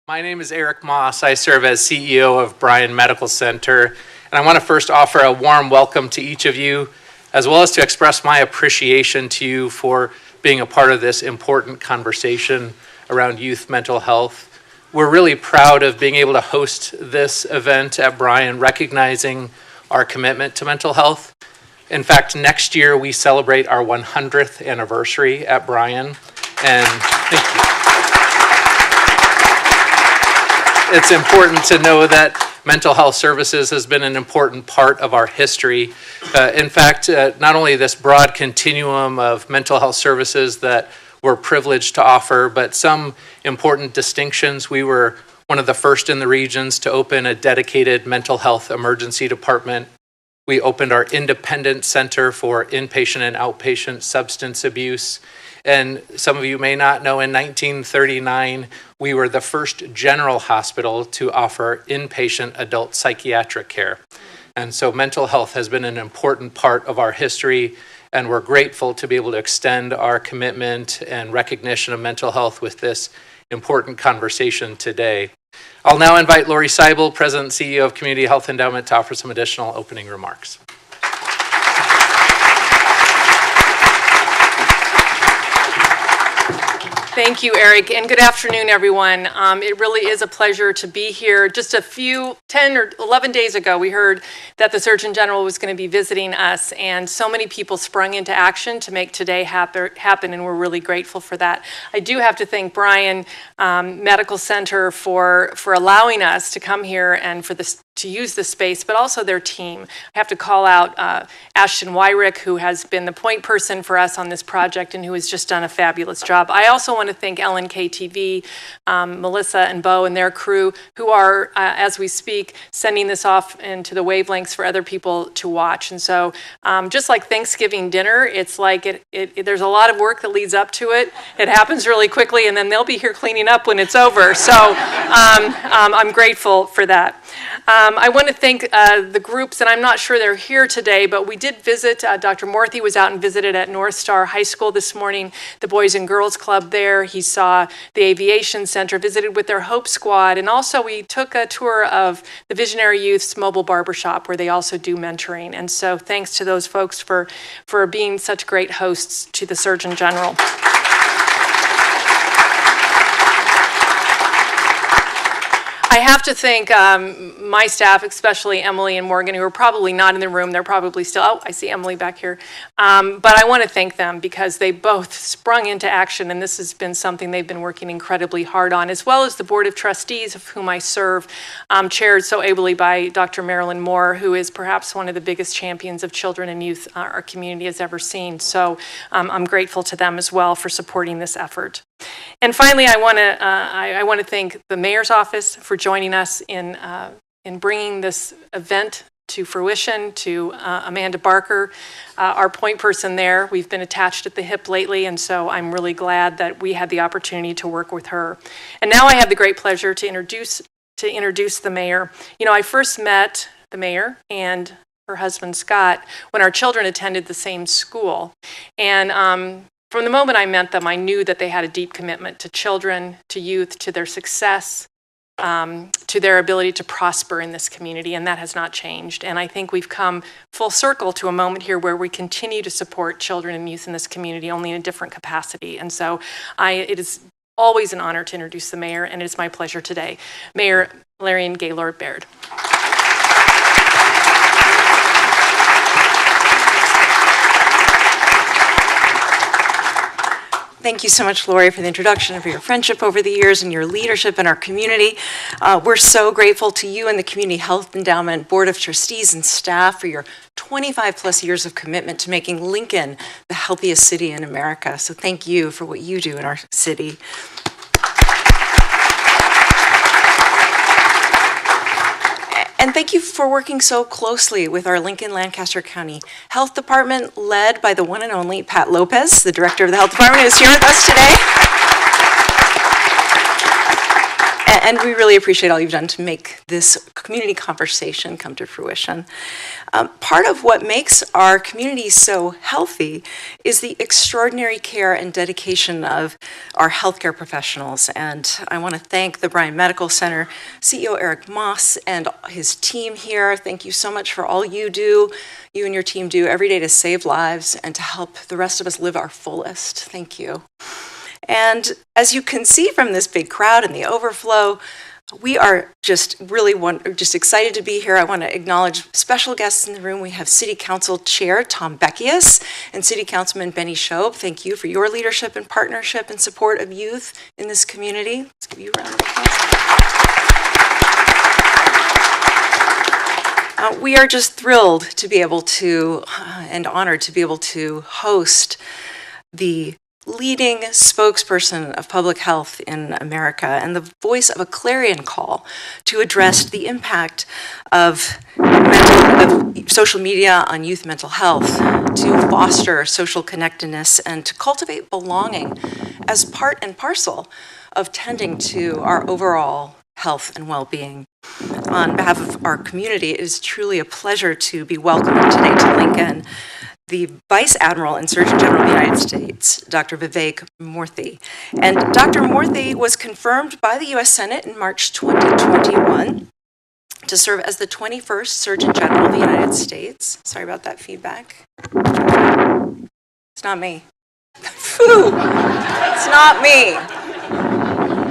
My name is Eric Moss. I serve as CEO of Bryan Medical Center, and I want to first offer a warm welcome to each of you, as well as to express my appreciation to you for being a part of this important conversation around youth mental health. We're really proud of being able to host this event at Bryan, recognizing our commitment to mental health. In fact, next year we celebrate our 100th anniversary at Bryan, and thank you. It's important to know that mental health services has been an important part of our history. In fact, not only this broad continuum of mental health services that we're privileged to offer, but some important distinctions. We were one of the first in the regions to open a dedicated mental health emergency department. We opened our independent center for inpatient and outpatient substance abuse. And some of you may not know, in 1939, we were the first general hospital to offer inpatient adult psychiatric care. And so mental health has been an important part of our history, and we're grateful to be able to extend our commitment and recognition of mental health with this important conversation today. I'll now invite Lori Seibel, President and CEO of Community Health Endowment, to offer some additional opening remarks. Thank you, Eric, and good afternoon, everyone. It really is a pleasure to be here. Just 10 or 11 days ago, we heard that the Surgeon General was going to be visiting us, and so many people sprung into action to make today happen, and we're really grateful for that. I do have to thank Bryan Medical Center for allowing us to come here and to use the space, but also their team. I have to call out Ashton Wyrick, who has been the point person for us on this project and who has just done a fabulous job. I also want to thank LNK TV, Melissa and Bo and their crew, who are, as we speak, sending this off into the wavelengths for other people to watch. And so just like Thanksgiving dinner, it's like there's a lot of work that leads up to it. It happens really quickly, and then they'll be here cleaning up when it's over. So I'm grateful for that. I want to thank the groups, and I'm not sure they're here today, but we did visit. Dr. Murthy was out and visited at North Star High School this morning, the Boys and Girls Club there. He saw the Aviation Center, visited with their Hope Squad, and also we took a tour of the Visionary Youth's mobile barbershop, where they also do mentoring. And so thanks to those folks for being such great hosts to the Surgeon General. I have to thank my staff, especially Emily and Morgan, who are probably not in the room. They're probably still, oh, I see Emily back here. But I want to thank them because they both sprung into action, and this has been something they've been working incredibly hard on, as well as the Board of Trustees, of whom I serve, chaired so ably by Dr. Marilyn Moore, who is perhaps one of the biggest champions of children and youth our community has ever seen. So I'm grateful to them as well for supporting this effort. And finally, I want to thank the Mayor's Office for joining us in bringing this event to fruition, to Amanda Barker, our point person there. We've been attached at the hip lately, and so I'm really glad that we had the opportunity to work with her. And now I have the great pleasure to introduce the mayor. You know, I first met the mayor and her husband Scott when our children attended the same school, and from the moment I met them, I knew that they had a deep commitment to children, to youth, to their success, to their ability to prosper in this community, and that has not changed. And I think we've come full circle to a moment here where we continue to support children and youth in this community, only in a different capacity. And so it is always an honor to introduce the mayor, and it is my pleasure today. Mayor Larian Gaylord Baird. Thank you so much, Lori, for the introduction, for your friendship over the years and your leadership in our community. We're so grateful to you and the Community Health Endowment Board of Trustees and staff for your 25 plus years of commitment to making Lincoln the healthiest city in America. So thank you for what you do in our city. And thank you for working so closely with our Lincoln-Lancaster County Health Department, led by the one and only Pat Lopez, the director of the Health Department, who is here with us today. And we really appreciate all you've done to make this community conversation come to fruition. Part of what makes our community so healthy is the extraordinary care and dedication of our healthcare professionals. And I want to thank the Bryan Medical Center CEO Eric Moss and his team here. Thank you so much for all you and your team do every day to save lives and to help the rest of us live our fullest. Thank you. And as you can see from this big crowd and the overflow, we are just really excited to be here. I want to acknowledge special guests in the room. We have City Council Chair Tom Beckius and City Councilman Benny Shobe. Thank you for your leadership and partnership and support of youth in this community. Let's give you a round of applause. We are just thrilled to be able to, and honored to be able to host the leading spokesperson of public health in America and the voice of a clarion call to address the impact of social media on youth mental health, to foster social connectedness, and to cultivate belonging as part and parcel of tending to our overall health and well-being. On behalf of our community, it is truly a pleasure to be welcoming today to Lincoln the Vice Admiral and Surgeon General of the United States, Dr. Vivek Murthy. And Dr. Murthy was confirmed by the U.S. Senate in March 2021 to serve as the 21st Surgeon General of the United States. Sorry about that feedback. It's not me. Phew! It's not me.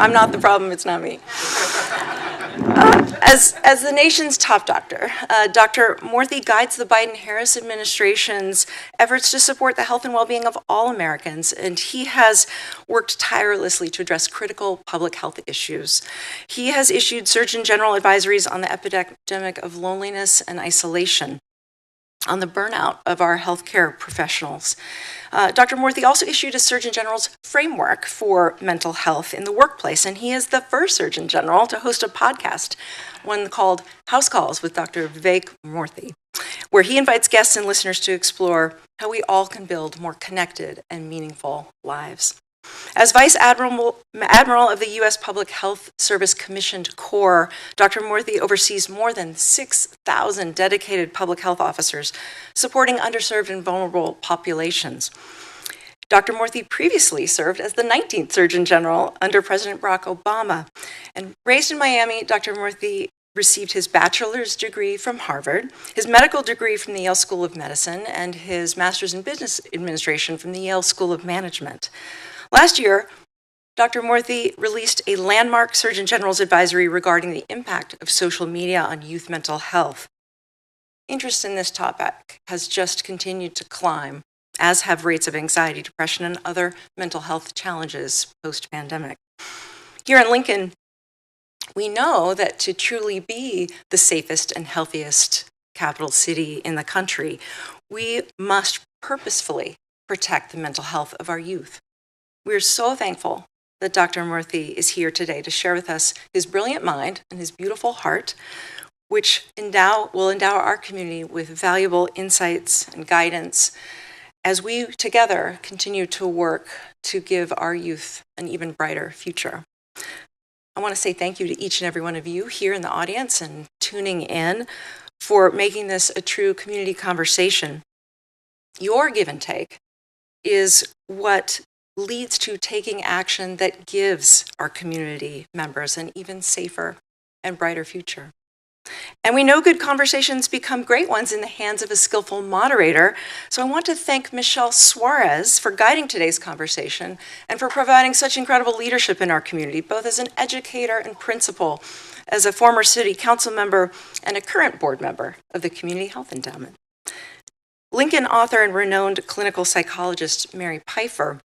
I'm not the problem, it's not me. As the nation's top doctor, Dr. Murthy guides the Biden-Harris administration's efforts to support the health and well-being of all Americans, and he has worked tirelessly to address critical public health issues. He has issued Surgeon General advisories on the epidemic of loneliness and isolation, on the burnout of our healthcare professionals. Dr. Murthy also issued a Surgeon General's framework for mental health in the workplace, and he is the first Surgeon General to host a podcast, one called House Calls with Dr. Vivek Murthy, where he invites guests and listeners to explore how we all can build more connected and meaningful lives. As Vice Admiral of the U.S. Public Health Service Commissioned Corps, Dr. Murthy oversees more than 6,000 dedicated public health officers supporting underserved and vulnerable populations. Dr. Murthy previously served as the 19th Surgeon General under President Barack Obama. And raised in Miami, Dr. Murthy received his bachelor's degree from Harvard, his medical degree from the Yale School of Medicine, and his master's in business administration from the Yale School of Management. Last year, Dr. Murthy released a landmark Surgeon General's advisory regarding the impact of social media on youth mental health. Interest in this topic has just continued to climb, as have rates of anxiety, depression, and other mental health challenges post-pandemic. Here in Lincoln, we know that to truly be the safest and healthiest capital city in the country, we must purposefully protect the mental health of our youth. We are so thankful that Dr. Murthy is here today to share with us his brilliant mind and his beautiful heart, which will endow our community with valuable insights and guidance as we together continue to work to give our youth an even brighter future. I want to say thank you to each and every one of you here in the audience and tuning in for making this a true community conversation. Your give and take is what leads to taking action that gives our community members an even safer and brighter future. And we know good conversations become great ones in the hands of a skillful moderator. So I want to thank Michelle Suarez for guiding today's conversation and for providing such incredible leadership in our community, both as an educator and principal, as a former city council member and a current board member of the Community Health Endowment. Lincoln author and renowned clinical psychologist Mary Pfeiffer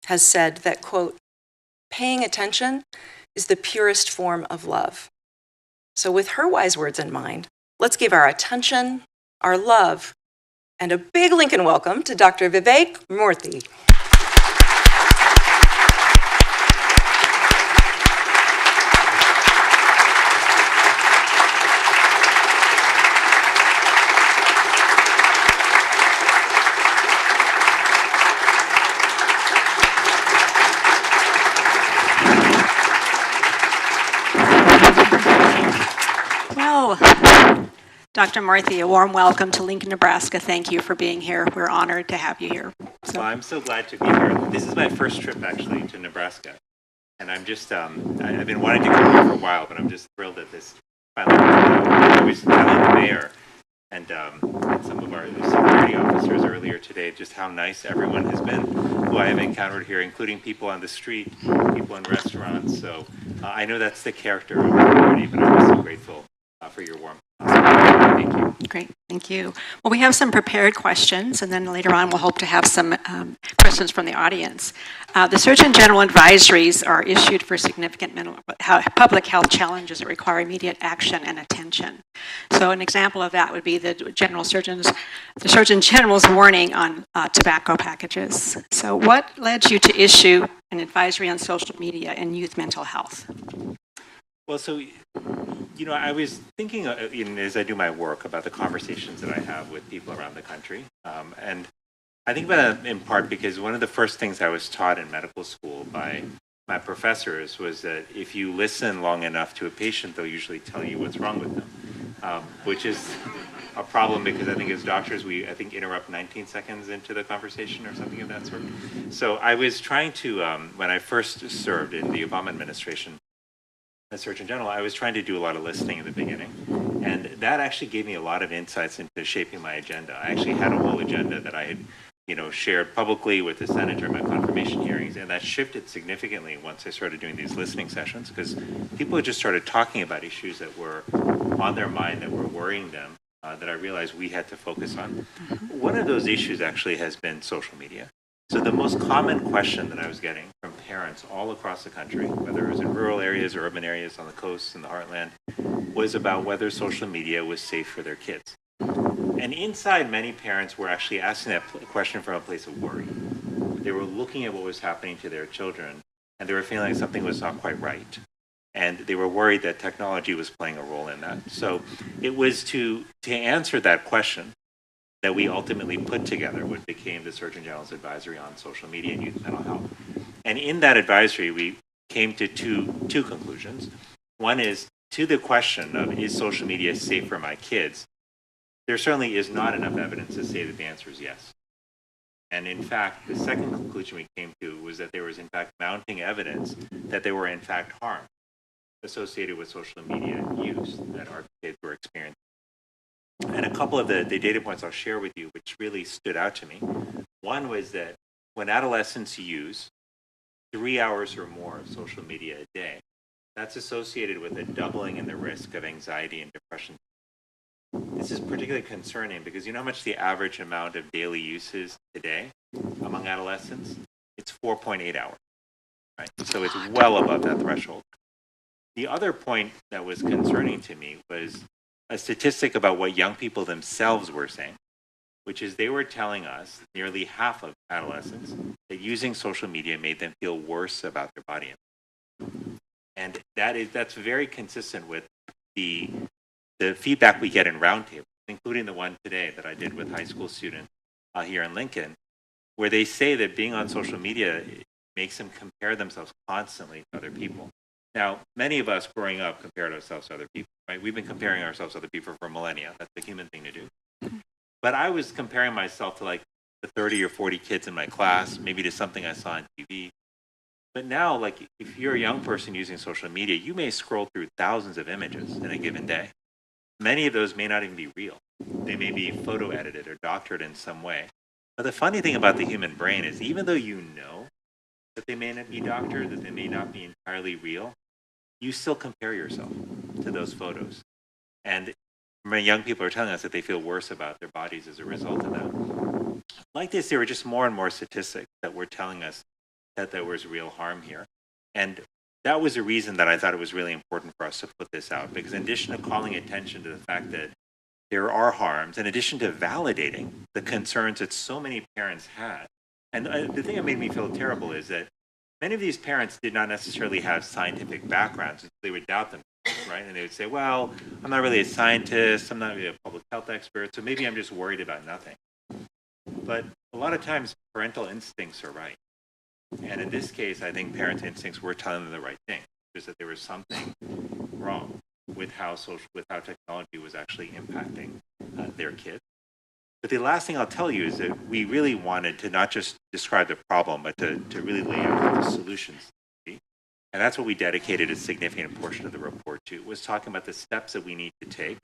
has said that, quote, "Paying attention is the purest form of love." So with her wise words in mind, let's give our attention, our love, and a big Lincoln welcome to Dr. Vivek Murthy. Dr. Murthy, a warm welcome to Lincoln, Nebraska. Thank you for being here. We're honored to have you here. Well, I'm so glad to be here. This is my first trip, actually, to Nebraska. And I'm just, I've been wanting to come here for a while, but I'm just thrilled that this finally I was telling the mayor and some of our security officers earlier today just how nice everyone has been who I have encountered here, including people on the street, people in restaurants. So I know that's the character of the community, but I'm so grateful for your warm hospitality. Thank you. Great, thank you. Well, we have some prepared questions, and then later on we'll hope to have some questions from the audience. The Surgeon General advisories are issued for significant public health challenges that require immediate action and attention. So an example of that would be the Surgeon General's warning on tobacco packages. So what led you to issue an advisory on social media and youth mental health? Well, so, I was thinking, as I do my work, about the conversations that I have with people around the country. And I think about it in part because one of the first things I was taught in medical school by my professors was that if you listen long enough to a patient, they'll usually tell you what's wrong with them, which is a problem because I think as doctors, we interrupt 19 seconds into the conversation or something of that sort. So I was trying to, when I first served in the Obama administration, as Surgeon General, I was trying to do a lot of listening in the beginning. And that actually gave me a lot of insights into shaping my agenda. I actually had a whole agenda that I had, shared publicly with the Senate during my confirmation hearings. And that shifted significantly once I started doing these listening sessions because people had just started talking about issues that were on their mind, that were worrying them, that I realized we had to focus on. One of those issues actually has been social media. So the most common question that I was getting from parents all across the country, whether it was in rural areas or urban areas on the coast and the heartland, was about whether social media was safe for their kids. And inside, many parents were actually asking that question from a place of worry. They were looking at what was happening to their children, and they were feeling like something was not quite right. And they were worried that technology was playing a role in that. So it was to answer that question that we ultimately put together what became the Surgeon General's advisory on social media and youth mental health. And in that advisory, we came to two conclusions. One is, to the question of is social media safe for my kids, there certainly is not enough evidence to say that the answer is yes. And in fact, the second conclusion we came to was that there was in fact mounting evidence that there were in fact harm associated with social media use that our kids were experiencing. And a couple of the data points I'll share with you, which really stood out to me. One was that when adolescents use 3 hours or more of social media a day, that's associated with a doubling in the risk of anxiety and depression. This is particularly concerning because you know how much the average amount of daily use is today among adolescents? It's 4.8 hours, right? So it's well above that threshold. The other point that was concerning to me was a statistic about what young people themselves were saying, which is they were telling us, nearly half of adolescents, that using social media made them feel worse about their body. And that's very consistent with the feedback we get in roundtables, including the one today that I did with high school students here in Lincoln, where they say that being on social media makes them compare themselves constantly to other people. Now, many of us growing up compared ourselves to other people, right? We've been comparing ourselves to other people for millennia. That's the human thing to do. But I was comparing myself to like the 30 or 40 kids in my class, maybe to something I saw on TV. But now, like, if you're a young person using social media, you may scroll through thousands of images in a given day. Many of those may not even be real. They may be photo edited or doctored in some way. But the funny thing about the human brain is even though you know that they may not be doctored, that they may not be entirely real, you still compare yourself to those photos. And young people are telling us that they feel worse about their bodies as a result of that. Like this, there were just more and more statistics that were telling us that there was real harm here. And that was a reason that I thought it was really important for us to put this out, because in addition to calling attention to the fact that there are harms, in addition to validating the concerns that so many parents had, and the thing that made me feel terrible is that many of these parents did not necessarily have scientific backgrounds. They would doubt them, right? And they would say, well, I'm not really a scientist, I'm not really a public health expert, so maybe I'm just worried about nothing. But a lot of times, parental instincts are right. And in this case, I think parent instincts were telling them the right thing, which is that there was something wrong. with how technology was actually impacting their kids. But the last thing I'll tell you is that we really wanted to not just describe the problem, but to really lay out what the solutions be. And that's what we dedicated a significant portion of the report to, was talking about the steps that we need to take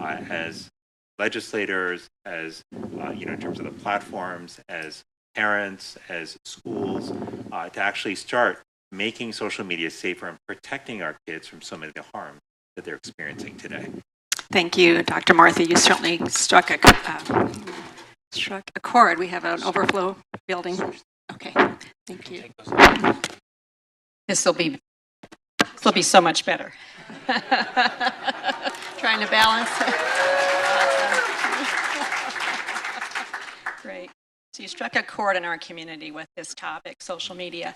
as legislators, as in terms of the platforms, as parents, as schools, to actually start making social media safer and protecting our kids from some of the harm that they're experiencing today. Thank you, Dr. Murthy. You certainly struck a chord. We have an overflow building. Okay, thank you. This will be so much better. Trying to balance. Great. So you struck a chord in our community with this topic, social media.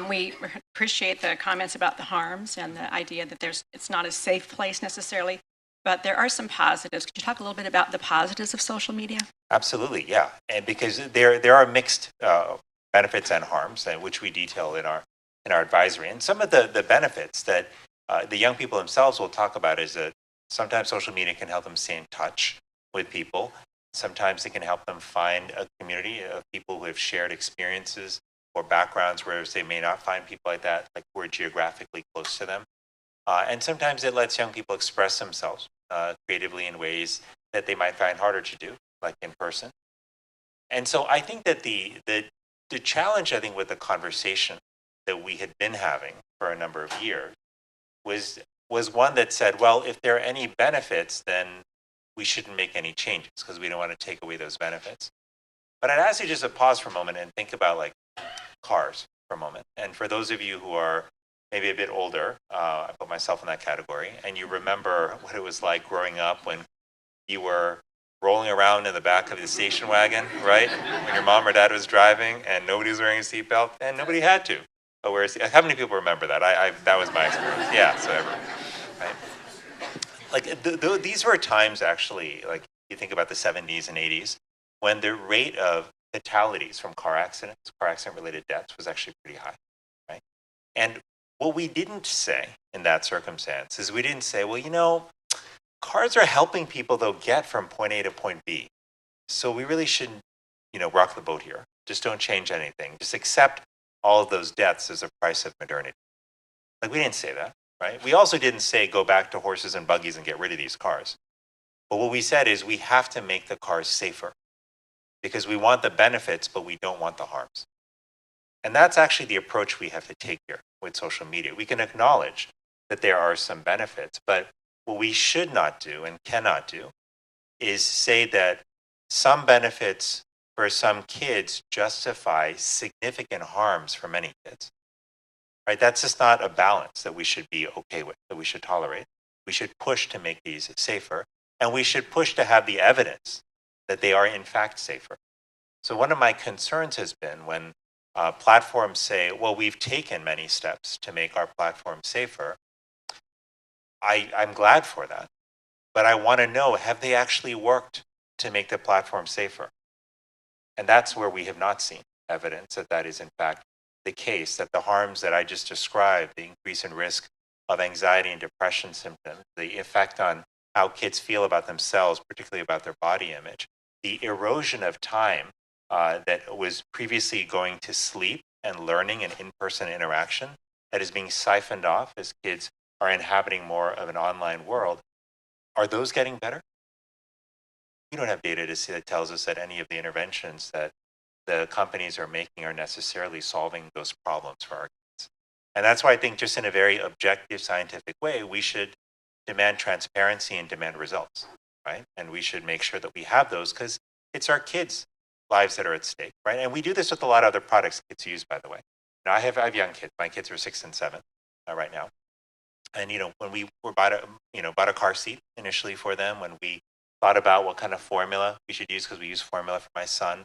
We appreciate the comments about the harms and the idea that it's not a safe place necessarily, but there are some positives. Could you talk a little bit about the positives of social media? Absolutely, yeah. And because there are mixed benefits and harms, which we detail in our advisory. And some of the benefits that the young people themselves will talk about is that sometimes social media can help them stay in touch with people. Sometimes it can help them find a community of people who have shared experiences or backgrounds, whereas they may not find people like that, like who are geographically close to them. And sometimes it lets young people express themselves creatively in ways that they might find harder to do, like in person. And so I think that the challenge, I think, with the conversation that we had been having for a number of years was one that said, well, if there are any benefits, then we shouldn't make any changes because we don't want to take away those benefits. But I'd ask you just to pause for a moment and think about like cars for a moment. And for those of you who are maybe a bit older, I put myself in that category, and you remember what it was like growing up when you were rolling around in the back of the station wagon, right? When your mom or dad was driving and nobody was wearing a seatbelt and nobody had to. But how many people remember that? That was my experience. Yeah, so everyone, right? Like these were times actually, like you think about the 70s and 80s, when the rate of fatalities from car accident-related deaths was actually pretty high, right? And what we didn't say in that circumstance is we didn't say, well, cars are helping people, though, get from point A to point B. So we really shouldn't, rock the boat here. Just don't change anything. Just accept all of those deaths as a price of modernity. Like, we didn't say that, right? We also didn't say go back to horses and buggies and get rid of these cars. But what we said is we have to make the cars safer because we want the benefits, but we don't want the harms. And that's actually the approach we have to take here with social media. We can acknowledge that there are some benefits, but what we should not do and cannot do is say that some benefits for some kids justify significant harms for many kids. Right? That's just not a balance that we should be okay with, that we should tolerate. We should push to make these safer, and we should push to have the evidence that they are in fact safer. So one of my concerns has been when platforms say, well, we've taken many steps to make our platform safer. I'm glad for that, but I want to know, have they actually worked to make the platform safer? And that's where we have not seen evidence that is in fact the case, that the harms that I just described, the increase in risk of anxiety and depression symptoms, the effect on how kids feel about themselves, particularly about their body image, the erosion of time that was previously going to sleep and learning and in-person interaction that is being siphoned off as kids are inhabiting more of an online world. Are those getting better? We don't have data to see that tells us that any of the interventions that the companies are making are necessarily solving those problems for our kids. And that's why I think just in a very objective scientific way, we should demand transparency and demand results, right? And we should make sure that we have those because it's our kids' lives that are at stake, right? And we do this with a lot of other products kids use, by the way. Now, I have young kids. My kids are 6 and 7 right now. And, when we bought a car seat initially for them, when we thought about what kind of formula we should use, because we use formula for my son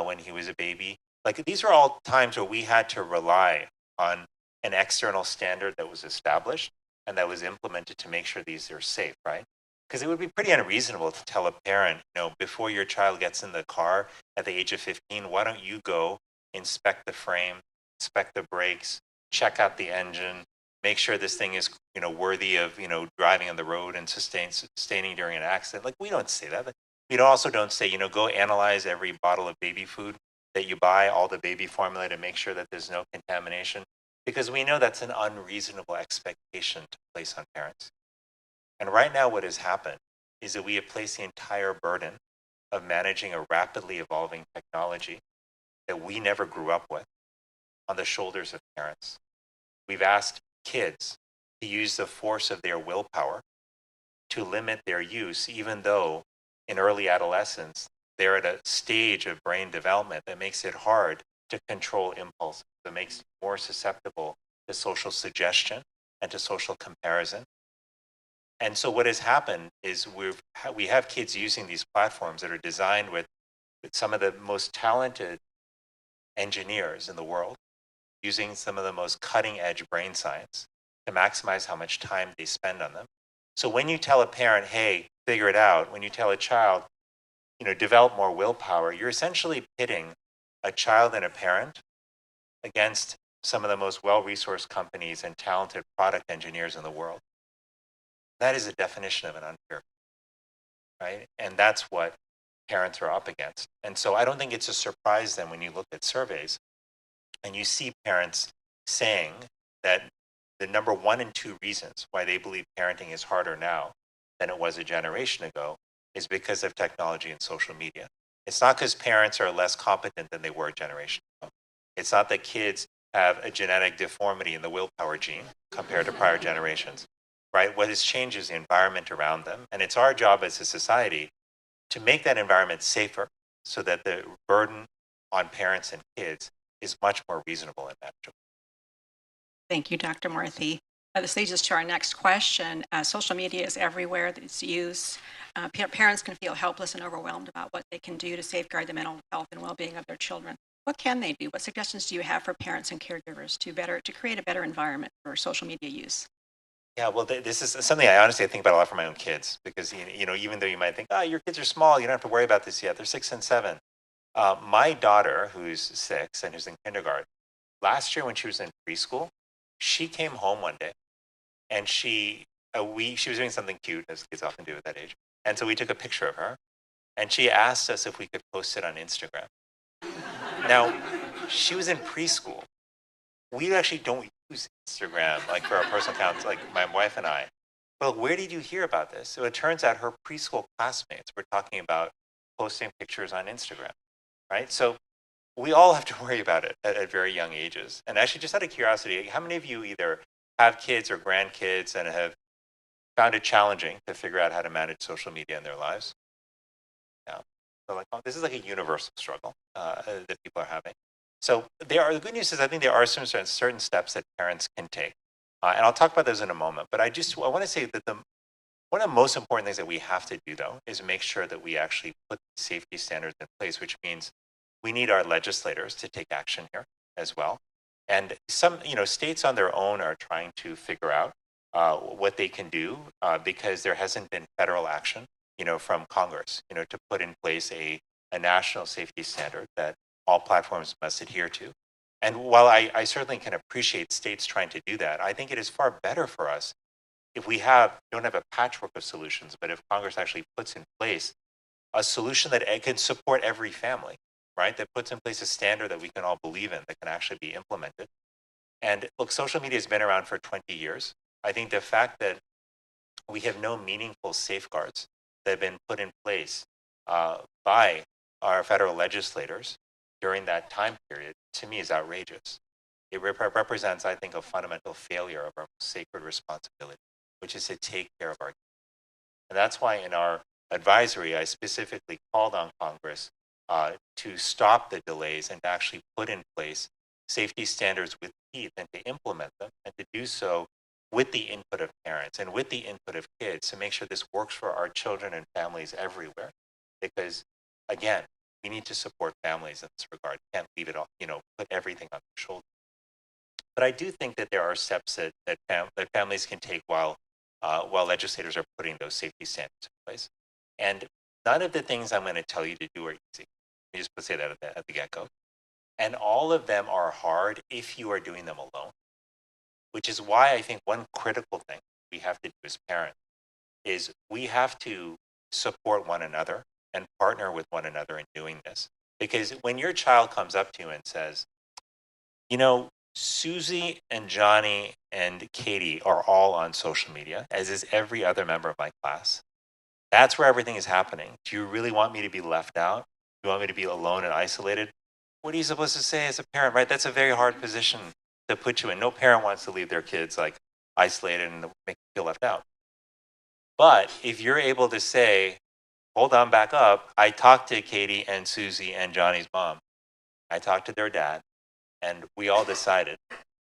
when he was a baby. Like, these are all times where we had to rely on an external standard that was established and that was implemented to make sure these are safe, right? Because it would be pretty unreasonable to tell a parent, before your child gets in the car at the age of 15, why don't you go inspect the frame, inspect the brakes, check out the engine, make sure this thing is, worthy of, driving on the road and sustaining during an accident. Like, we don't say that. We also don't say, go analyze every bottle of baby food that you buy, all the baby formula, to make sure that there's no contamination, because we know that's an unreasonable expectation to place on parents. And right now what has happened is that we have placed the entire burden of managing a rapidly evolving technology that we never grew up with on the shoulders of parents. We've asked kids to use the force of their willpower to limit their use, even though in early adolescence, they're at a stage of brain development that makes it hard to control impulses, that makes it more susceptible to social suggestion and to social comparison. And so what has happened is we have kids using these platforms that are designed with some of the most talented engineers in the world, using some of the most cutting edge brain science to maximize how much time they spend on them. So when you tell a parent, hey, figure it out, when you tell a child, develop more willpower, you're essentially pitting a child and a parent against some of the most well-resourced companies and talented product engineers in the world. That is a definition of an unfair, right? And that's what parents are up against. And so I don't think it's a surprise then when you look at surveys and you see parents saying that the number 1 and 2 reasons why they believe parenting is harder now than it was a generation ago is because of technology and social media. It's not because parents are less competent than they were a generation ago. It's not that kids have a genetic deformity in the willpower gene compared to prior generations, right? What has changed is the environment around them. And it's our job as a society to make that environment safer so that the burden on parents and kids is much more reasonable and manageable. Thank you, Dr. Murthy. This leads us to our next question. Social media is everywhere. Its use. Parents can feel helpless and overwhelmed about what they can do to safeguard the mental health and well-being of their children. What can they do? What suggestions do you have for parents and caregivers to create a better environment for social media use? Yeah, well, this is something I honestly think about a lot for my own kids, because even though you might think, oh, your kids are small, you don't have to worry about this yet. They're 6 and 7. My daughter, who's 6 and who's in kindergarten, last year when she was in preschool, she came home one day, and she was doing something cute, as kids often do at that age, and so we took a picture of her, and she asked us if we could post it on Instagram. Now, she was in preschool. We actually don't use Instagram like for our personal accounts, like my wife and I. Well, where did you hear about this? So it turns out her preschool classmates were talking about posting pictures on Instagram, right? So we all have to worry about it at very young ages. And actually, just out of curiosity, how many of you either have kids or grandkids and have found it challenging to figure out how to manage social media in their lives? Yeah. So this is like a universal struggle that people are having. So the good news is I think there are some certain steps that parents can take. And I'll talk about those in a moment. But I want to say that one of the most important things that we have to do, though, is make sure that we actually put safety standards in place, which means we need our legislators to take action here as well. And some, states on their own are trying to figure out what they can do because there hasn't been federal action, from Congress, to put in place a national safety standard that all platforms must adhere to. And while I certainly can appreciate states trying to do that, I think it is far better for us if we don't have a patchwork of solutions, but if Congress actually puts in place a solution that can support every family, right? That puts in place a standard that we can all believe in, that can actually be implemented. And look, social media has been around for 20 years. I think the fact that we have no meaningful safeguards that have been put in place by our federal legislators during that time period, to me, is outrageous. It represents, I think, a fundamental failure of our sacred responsibility, which is to take care of our kids. And that's why in our advisory, I specifically called on Congress to stop the delays and to actually put in place safety standards with teeth and to implement them, and to do so with the input of parents and with the input of kids to make sure this works for our children and families everywhere. Because, again, we need to support families in this regard. Can't leave it all, put everything on their shoulders. But I do think that there are steps that families can take while legislators are putting those safety standards in place. And none of the things I'm going to tell you to do are easy. Let me just say that at the get-go. And all of them are hard if you are doing them alone. which is why I think one critical thing we have to do as parents is we have to support one another and partner with one another in doing this. Because when your child comes up to you and says, you know, Susie and Johnny and Katie are all on social media, as is every other member of my class. That's where everything is happening. Do you really want me to be left out? Do you want me to be alone and isolated? What are you supposed to say as a parent, right? That's a very hard position to put you in. No parent wants to leave their kids like isolated and make them feel left out. But if you're able to say, hold on, back up, I talked to Katie and Susie and Johnny's mom. I talked to their dad, and we all decided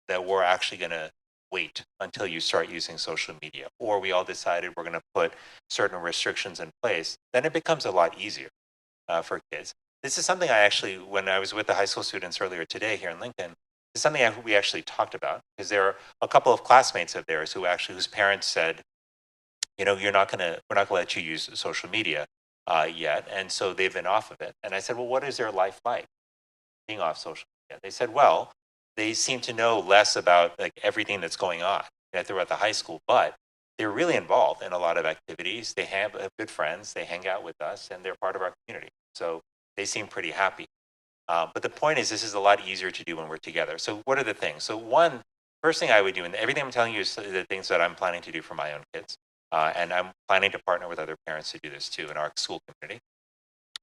that we're actually going to wait until you start using social media, or we all decided we're going to put certain restrictions in place, then it becomes a lot easier for kids. This is something I actually, when I was with the high school students earlier today here in Lincoln, it's something we actually talked about, because there are a couple of classmates of theirs whose parents said, you know, we're not going to let you use social media yet, and so they've been off of it. And I said, well, what is their life like being off social media? They said, well, they seem to know less about like everything that's going on throughout the high school, but they're really involved in a lot of activities. They have good friends, they hang out with us, and they're part of our community. So they seem pretty happy. But the point is, this is a lot easier to do when we're together. So what are the things? So first thing I would do, and everything I'm telling you is the things that I'm planning to do for my own kids. And I'm planning to partner with other parents to do this too in our school community.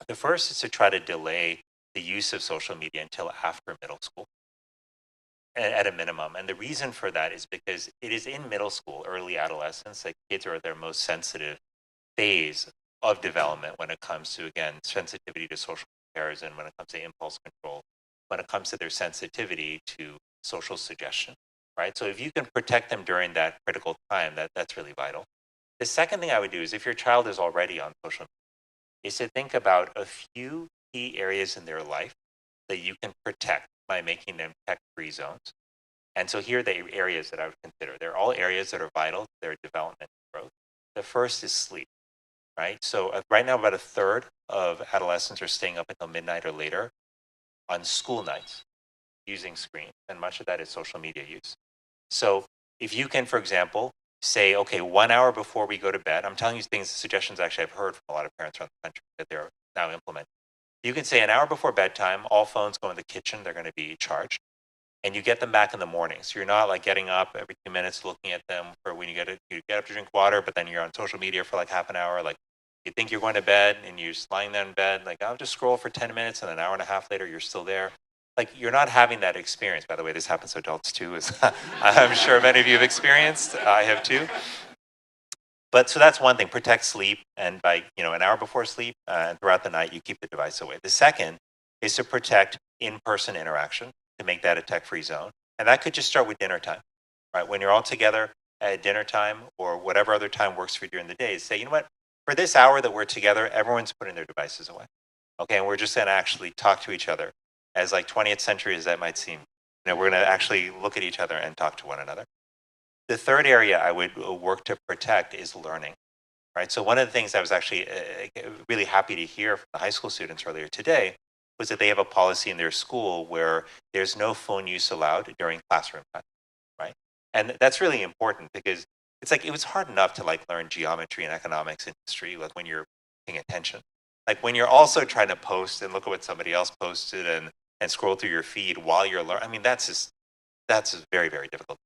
The first is to try to delay the use of social media until after middle school, at a minimum. And the reason for that is because it is in middle school, early adolescence, that kids are at their most sensitive phase of development when it comes to, again, sensitivity to social comparison, when it comes to impulse control, when it comes to their sensitivity to social suggestion, right? So if you can protect them during that critical time, that's really vital. The second thing I would do is, if your child is already on social media, is to think about a few key areas in their life that you can protect by making them tech-free zones. And so here are the areas that I would consider. They're all areas that are vital to their development and growth. The first is sleep, right? So right now, about a third of adolescents are staying up until midnight or later on school nights using screens, and much of that is social media use. So if you can, for example, say, okay, 1 hour before we go to bed, I'm telling you things, suggestions actually I've heard from a lot of parents around the country that they're now implementing. You can say an hour before bedtime, all phones go in the kitchen, they're going to be charged, and you get them back in the morning. So you're not like getting up every 2 minutes looking at them for when you get up to drink water, but then you're on social media for like half an hour. Like you think you're going to bed and you're just lying there in bed, like I'll just scroll for 10 minutes and an hour and a half later, you're still there. Like you're not having that experience. By the way, this happens to adults too, as I'm sure many of you have experienced. I have too. But so that's one thing, protect sleep. And by, an hour before sleep and throughout the night, you keep the device away. The second is to protect in-person interaction, to make that a tech-free zone. And that could just start with dinner time, right? When you're all together at dinner time or whatever other time works for you during the day, say, you know what, for this hour that we're together, everyone's putting their devices away. Okay, and we're just gonna actually talk to each other. As like 20th century as that might seem, we're gonna actually look at each other and talk to one another. The third area I would work to protect is learning, right? So one of the things I was actually really happy to hear from the high school students earlier today was that they have a policy in their school where there's no phone use allowed during classroom time, right? And that's really important because it's like, it was hard enough to like learn geometry and economics and history, like when you're paying attention. Like when you're also trying to post and look at what somebody else posted and scroll through your feed while you're learning, I mean, that's just very, very difficult.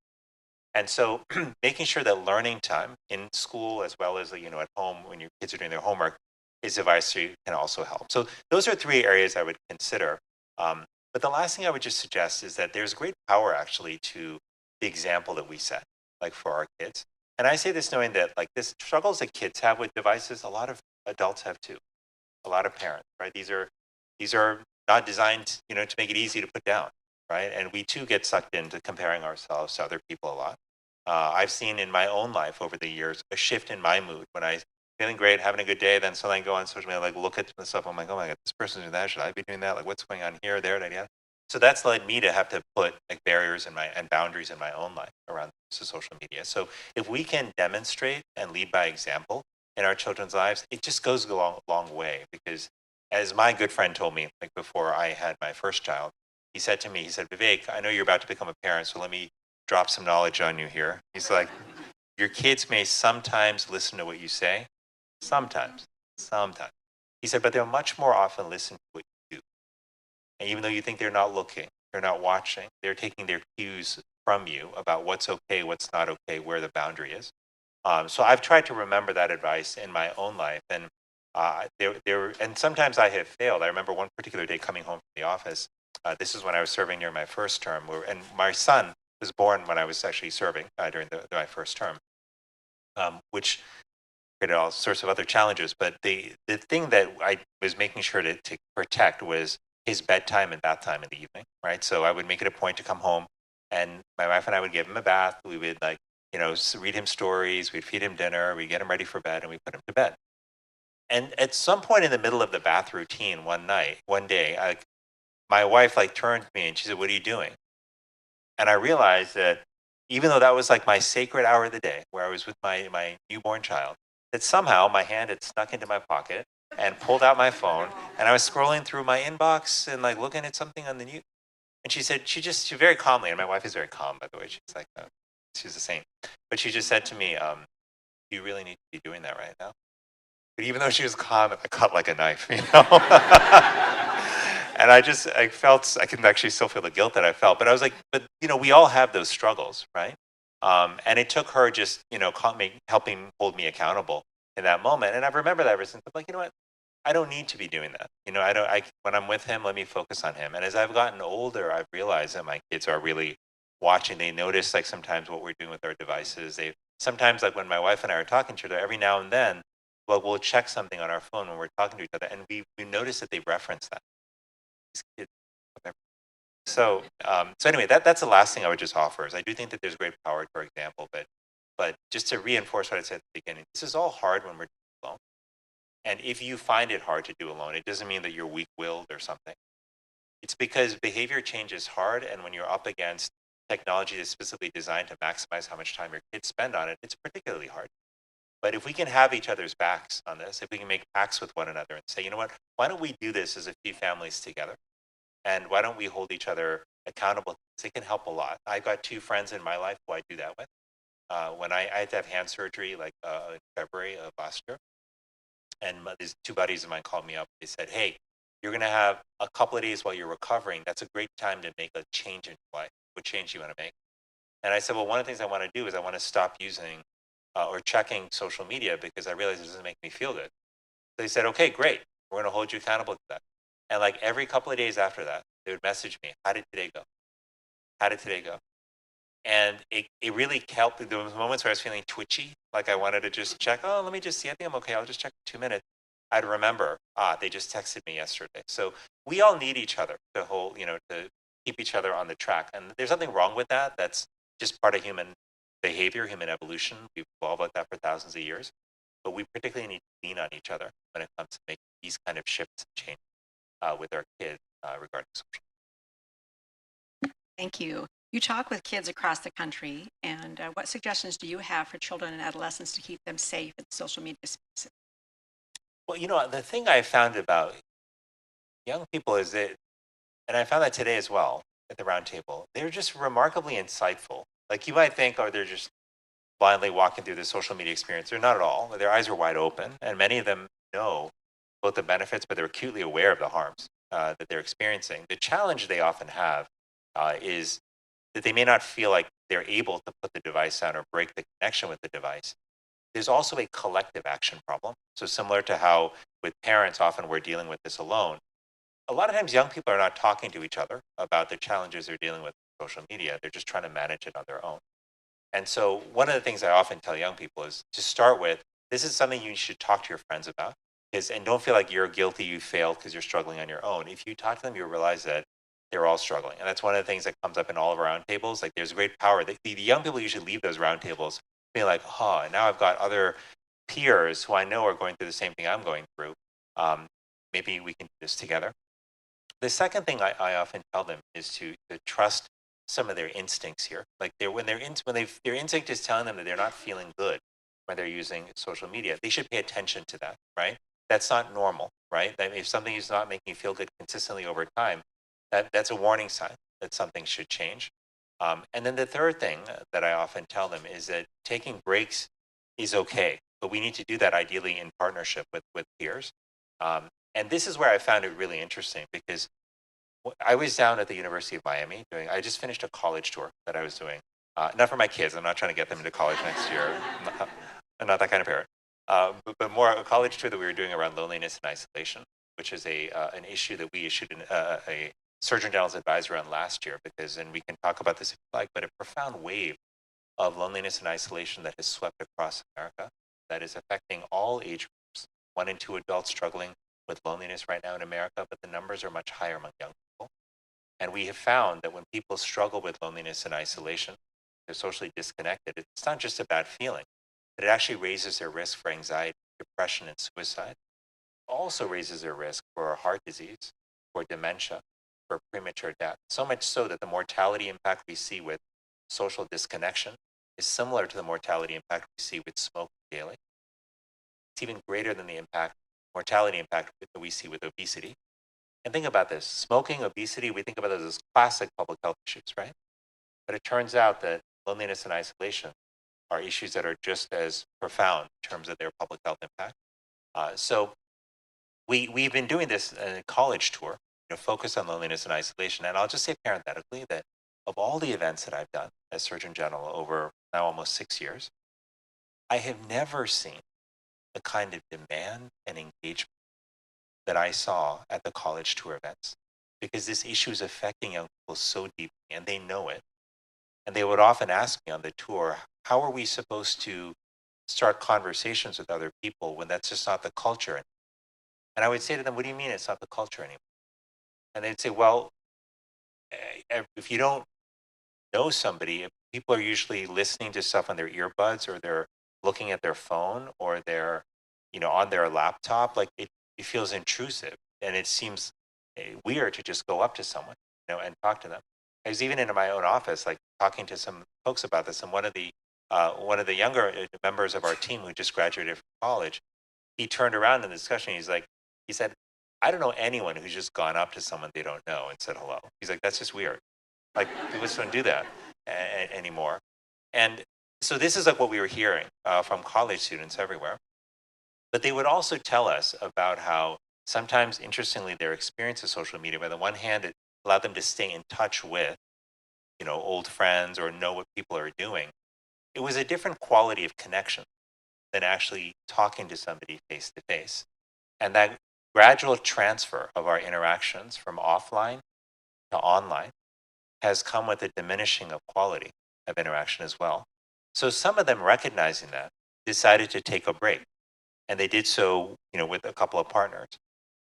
And so making sure that learning time in school as well as, at home when your kids are doing their homework is advisory can also help. So those are three areas I would consider. But the last thing I would just suggest is that there's great power actually to the example that we set, like for our kids. And I say this knowing that like this struggles that kids have with devices, a lot of adults have too. A lot of parents, right? These are not designed, to make it easy to put down, right? And we too get sucked into comparing ourselves to other people a lot. I've seen in my own life over the years a shift in my mood when I'm feeling great, having a good day, then suddenly I go on social media, like look at the stuff. I'm like, oh my God, this person's doing that. Should I be doing that? Like, what's going on here, there, da. So that's led me to have to put like barriers and boundaries in my own life around social media. So if we can demonstrate and lead by example in our children's lives, it just goes a long way. Because as my good friend told me, like before I had my first child, he said to me, Vivek, I know you're about to become a parent, so let me drop some knowledge on you here. He's like, your kids may sometimes listen to what you say. Sometimes. He said, but they'll much more often listen to what you do. And even though you think they're not looking, they're not watching, they're taking their cues from you about what's okay, what's not okay, where the boundary is. So I've tried to remember that advice in my own life. And and sometimes I have failed. I remember one particular day coming home from the office. This is when I was serving near my first term. And my son was born when I was actually serving during my first term, which created all sorts of other challenges. But the thing that I was making sure to protect was his bedtime and bath time in the evening, right? So I would make it a point to come home, and my wife and I would give him a bath. We would read him stories, we'd feed him dinner, we'd get him ready for bed, and we put him to bed. And at some point in the middle of the bath routine one day, my wife turned to me and she said, "What are you doing?" And I realized that even though that was my sacred hour of the day where I was with my newborn child, that somehow my hand had snuck into my pocket and pulled out my phone, and I was scrolling through my inbox and looking at something on the news. And she said, she very calmly, and my wife is very calm, by the way. She's she's a saint. But she just said to me, "Do you really need to be doing that right now?" But even though she was calm, I cut like a knife, And I can actually still feel the guilt that I felt. But I was like, but we all have those struggles, right? And it took her just, helping hold me accountable in that moment. And I've remembered that ever since. I'm like, you know what? I don't need to be doing that. When I'm with him, let me focus on him. And as I've gotten older, I've realized that my kids are really watching. They notice sometimes what we're doing with our devices. Sometimes when my wife and I are talking to each other, every now and then, we'll check something on our phone when we're talking to each other, and we notice that they reference that. These kids, whatever. So anyway, that's the last thing I would just offer is I do think that there's great power to our example, but just to reinforce what I said at the beginning, this is all hard when we're alone. And if you find it hard to do alone, it doesn't mean that you're weak-willed or something. It's because behavior change is hard, and when you're up against technology that's specifically designed to maximize how much time your kids spend on it, it's particularly hard. But if we can have each other's backs on this, if we can make pacts with one another and say, you know what, why don't we do this as a few families together? And why don't we hold each other accountable? It can help a lot. I've got 2 friends in my life who I do that with. When I had to have hand surgery in February of last year, and these 2 buddies of mine called me up. They said, "Hey, you're going to have a couple of days while you're recovering. That's a great time to make a change in your life. What change do you want to make?" And I said, well, one of the things I want to do is I want to stop using or checking social media because I realize it doesn't make me feel good. So they said, "Okay, great. We're going to hold you accountable to that." And every couple of days after that, they would message me, "How did today go? How did today go?" And it really helped. There was moments where I was feeling twitchy, I wanted to just check, oh, let me just see, I think I'm okay, I'll just check for 2 minutes. I'd remember, they just texted me yesterday. So we all need each other to to keep each other on the track. And there's nothing wrong with that. That's just part of human behavior, human evolution. We've evolved like that for thousands of years. But we particularly need to lean on each other when it comes to making these kind of shifts and changes with our kids regarding social. Thank you. You talk with kids across the country, and what suggestions do you have for children and adolescents to keep them safe in social media spaces? Well, the thing I found about young people is that, and I found that today as well at the round table, they're just remarkably insightful. You might think, oh, they're just blindly walking through the social media experience. They're not at all. Their eyes are wide open, and many of them know both the benefits, but they're acutely aware of the harms that they're experiencing. The challenge they often have is that they may not feel like they're able to put the device down or break the connection with the device. There's also a collective action problem. So similar to how with parents, often we're dealing with this alone. A lot of times young people are not talking to each other about the challenges they're dealing with with social media. They're just trying to manage it on their own. And so one of the things I often tell young people is to start with, this is something you should talk to your friends about. And don't feel like you're guilty, you failed because you're struggling on your own. If you talk to them, you'll realize that they're all struggling. And that's one of the things that comes up in all of our roundtables. There's great power. The young people usually leave those roundtables being like, oh, now I've got other peers who I know are going through the same thing I'm going through. Maybe we can do this together. The second thing I often tell them is to trust some of their instincts here. Their instinct is telling them that they're not feeling good when they're using social media, they should pay attention to that, right? That's not normal, right? That if something is not making you feel good consistently over time, that's a warning sign that something should change. And then the third thing that I often tell them is that taking breaks is okay, but we need to do that ideally in partnership with peers. And this is where I found it really interesting because I was down at the University of Miami I just finished a college tour that I was doing. Not for my kids. I'm not trying to get them into college next year. I'm not that kind of parent. But more a college tour that we were doing around loneliness and isolation, which is an issue that we issued a Surgeon General's advisory on last year and we can talk about this if you like, but a profound wave of loneliness and isolation that has swept across America that is affecting all age groups. 1 in 2 adults struggling with loneliness right now in America, but the numbers are much higher among young people. And we have found that when people struggle with loneliness and isolation, they're socially disconnected. It's not just a bad feeling, but it actually raises their risk for anxiety, depression, and suicide. It also raises their risk for heart disease, for dementia, for premature death. So much so that the mortality impact we see with social disconnection is similar to the mortality impact we see with smoking daily. It's even greater than the mortality impact that we see with obesity. And think about this, smoking, obesity, we think about those as classic public health issues, right? But it turns out that loneliness and isolation are issues that are just as profound in terms of their public health impact. So we've been doing this college tour, focused on loneliness and isolation. And I'll just say parenthetically that of all the events that I've done as Surgeon General over now almost 6 years, I have never seen the kind of demand and engagement that I saw at the college tour events, because this issue is affecting young people so deeply and they know it. And they would often ask me on the tour, how are we supposed to start conversations with other people when that's just not the culture anymore? And I would say to them, what do you mean it's not the culture anymore? And they'd say, well, if you don't know somebody, people are usually listening to stuff on their earbuds or they're looking at their phone or they're, on their laptop. Like it feels intrusive and it seems weird to just go up to someone, and talk to them. I was even in my own office, like talking to some folks about this, and one of the younger members of our team who just graduated from college, he turned around in the discussion. He said, I don't know anyone who's just gone up to someone they don't know and said hello. He's like, that's just weird. Like people just don't do that anymore. And so this is like what we were hearing from college students everywhere. But they would also tell us about how sometimes, interestingly, their experience of social media, by the one hand, it allowed them to stay in touch with, old friends or know what people are doing. It was a different quality of connection than actually talking to somebody face to face. And that gradual transfer of our interactions from offline to online has come with a diminishing of quality of interaction as well. So some of them, recognizing that, decided to take a break. And they did so, with a couple of partners.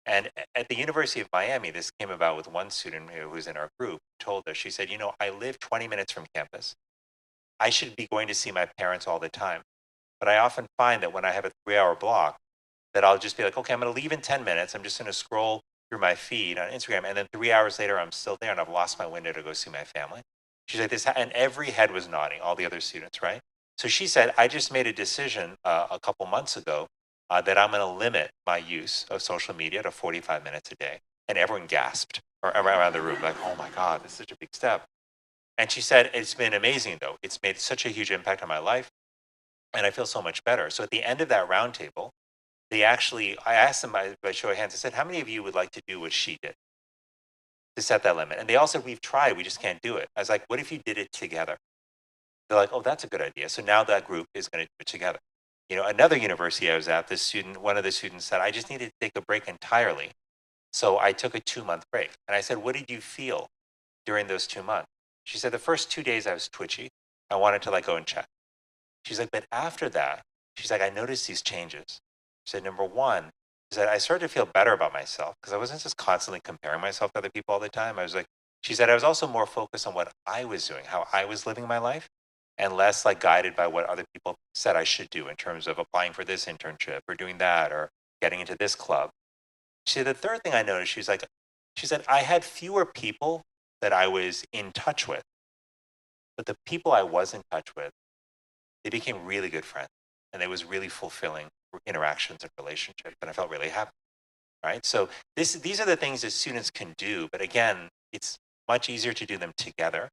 And at the University of Miami, this came about with one student who was in our group, told us, she said, I live 20 minutes from campus. I should be going to see my parents all the time. But I often find that when I have a 3-hour block, that I'll just be like, okay, I'm going to leave in 10 minutes. I'm just going to scroll through my feed on Instagram. And then 3 hours later, I'm still there and I've lost my window to go see my family. She's like, this, and every head was nodding, all the other students, right? So she said, I just made a decision a couple months ago that I'm going to limit my use of social media to 45 minutes a day. And everyone gasped around the room, like, oh my God, this is such a big step. And she said, it's been amazing though. It's made such a huge impact on my life. And I feel so much better. So at the end of that roundtable, I asked them by show of hands, I said, how many of you would like to do what she did to set that limit? And they all said, we've tried, we just can't do it. I was like, what if you did it together? They're like, oh, that's a good idea. So now that group is going to do it together. Another university I was at, one of the students said, I just needed to take a break entirely. So I took a 2-month break. And I said, what did you feel during those 2 months? She said, the first 2 days I was twitchy. I wanted to go and check. She's like, but after that, she's like, I noticed these changes. She said, number one, is that I started to feel better about myself because I wasn't just constantly comparing myself to other people all the time. She said, I was also more focused on what I was doing, how I was living my life, and less guided by what other people said I should do in terms of applying for this internship or doing that or getting into this club. She said, the third thing I noticed, she said, I had fewer people that I was in touch with, but the people I was in touch with, they became really good friends and it was really fulfilling interactions and relationships. And I felt really happy, right? So these are the things that students can do. But again, it's much easier to do them together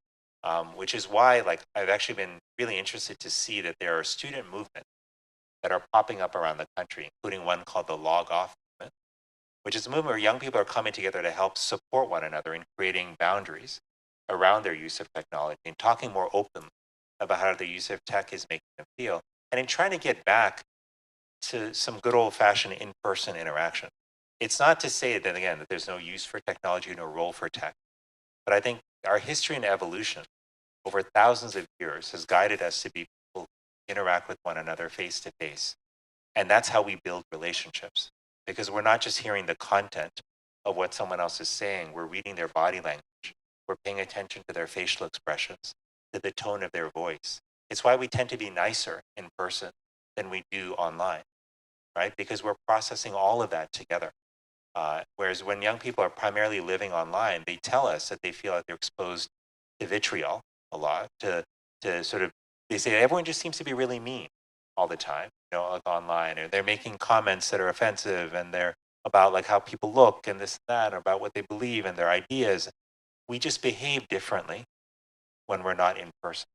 which is why like I've actually been really interested to see that there are student movements that are popping up around the country, including one called the Log Off movement, which is a movement where young people are coming together to help support one another in creating boundaries around their use of technology and talking more openly about how the use of tech is making them feel, and in trying to get back to some good old-fashioned in-person interaction. It's not to say that, again, that there's no use for technology, no role for tech, but I think our history and evolution over thousands of years has guided us to be people who interact with one another face to face. And that's how we build relationships, because we're not just hearing the content of what someone else is saying, we're reading their body language, we're paying attention to their facial expressions, to the tone of their voice. It's why we tend to be nicer in person than we do online, right? Because we're processing all of that together. Whereas when young people are primarily living online, they tell us that they feel like they're exposed to vitriol a lot, to sort of, they say everyone just seems to be really mean all the time, you know, like online, or they're making comments that are offensive and they're about like how people look and this and that, or about what they believe and their ideas. We just behave differently when we're not in person.